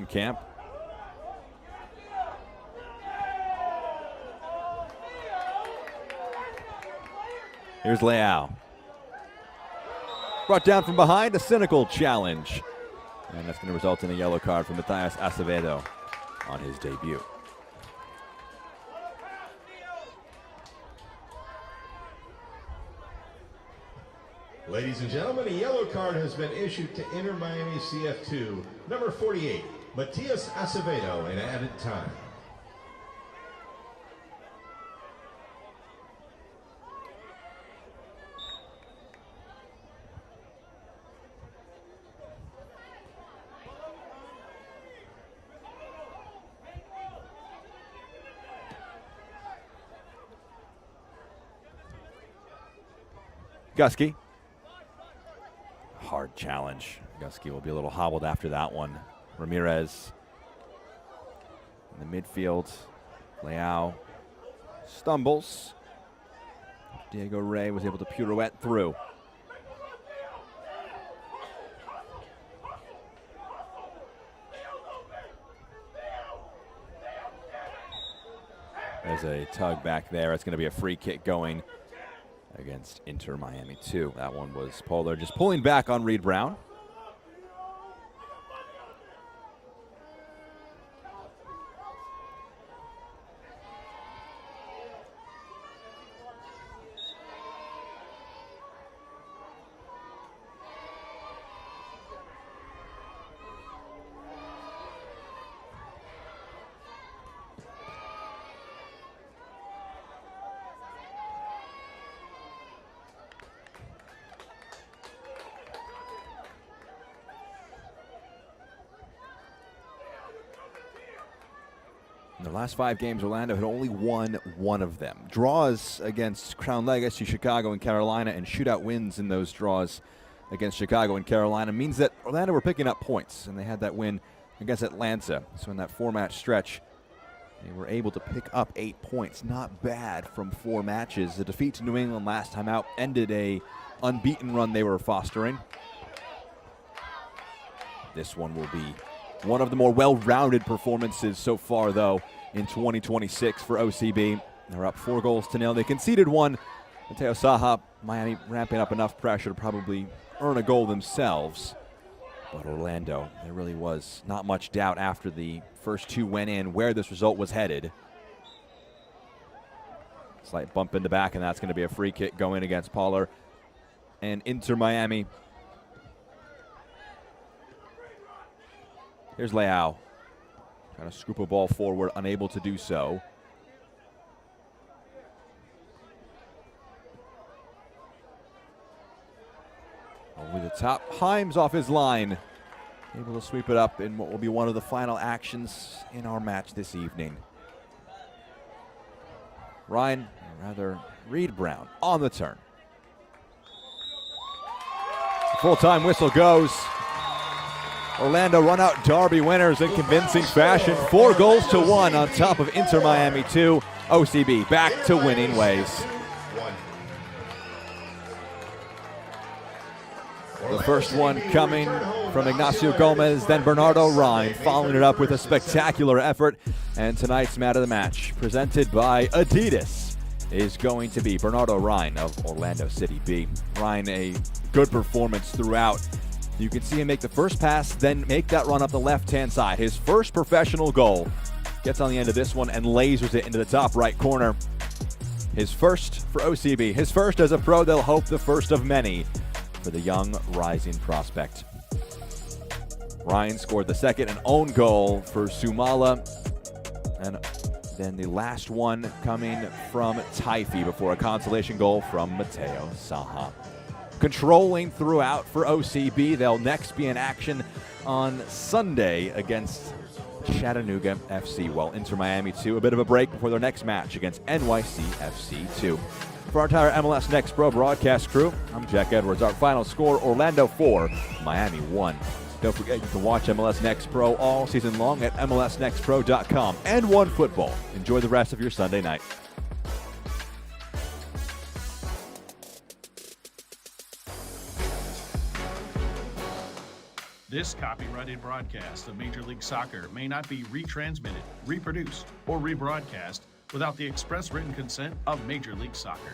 Camp. Here's Leao. Brought down from behind, a cynical challenge. And that's going to result in a yellow card for Matías Acevedo on his debut. Ladies and gentlemen, a yellow card has been issued to Inter Miami CF2, number 48, Matías Acevedo, in added time. Gusky. Hard challenge. Gusky will be a little hobbled after that one. Ramirez in the midfield. Leao stumbles. Diego Rey was able to pirouette through. There's a tug back there. It's going to be a free kick going against Inter Miami 2. That one was Polar just pulling back on Reed Brown. In the last 5 games, Orlando had only won one of them. Draws against Crown Legacy, Chicago, and Carolina, and shootout wins in those draws against Chicago and Carolina means that Orlando were picking up points, and they had that win against Atlanta. So in that 4-match stretch, they were able to pick up 8 points. Not bad from 4 matches. The defeat to New England last time out ended a unbeaten run they were fostering. This one will be one of the more well-rounded performances so far, though, in 2026 for OCB. They're up 4-0. They conceded 1. Mateo Saha, Miami ramping up enough pressure to probably earn a goal themselves. But Orlando, there really was not much doubt after the first 2 went in where this result was headed. Slight bump in the back, and that's going to be a free kick going against Pollard and Inter Miami. Here's Leao. Trying to scoop a ball forward, unable to do so. Over the top, Himes off his line. Able to sweep it up in what will be one of the final actions in our match this evening. Ryan, or rather Reed Brown, on the turn. Full-time whistle goes. Orlando run out Derby winners in convincing fashion. 4-1 on top of Inter Miami 2. OCB back to winning ways. The first one coming from Ignacio Gomez, then Bernardo Ryan, following it up with a spectacular effort. And tonight's man of the match, presented by Adidas, is going to be Bernardo Ryan of Orlando City B. Ryan, a good performance throughout. You can see him make the first pass, then make that run up the left-hand side. His first professional goal. Gets on the end of this one and lasers it into the top right corner. His first for OCB. His first as a pro. They'll hope the first of many for the young rising prospect. Ryan scored the second, an own goal for Sumala. And Then the last one coming from Taifi before a consolation goal from Mateo Saha. Controlling throughout for OCB. They'll next be in action on Sunday against Chattanooga FC, while Inter Miami 2 a bit of a break before their next match against NYC FC 2. For our entire MLS Next Pro broadcast crew, I'm Jack Edwards. Our final score, Orlando 4, Miami 1. Don't forget you can watch MLS Next Pro all season long at MLSNextPro.com and OneFootball. Enjoy the rest of your Sunday night. This copyrighted broadcast of Major League Soccer may not be retransmitted, reproduced, or rebroadcast without the express written consent of Major League Soccer.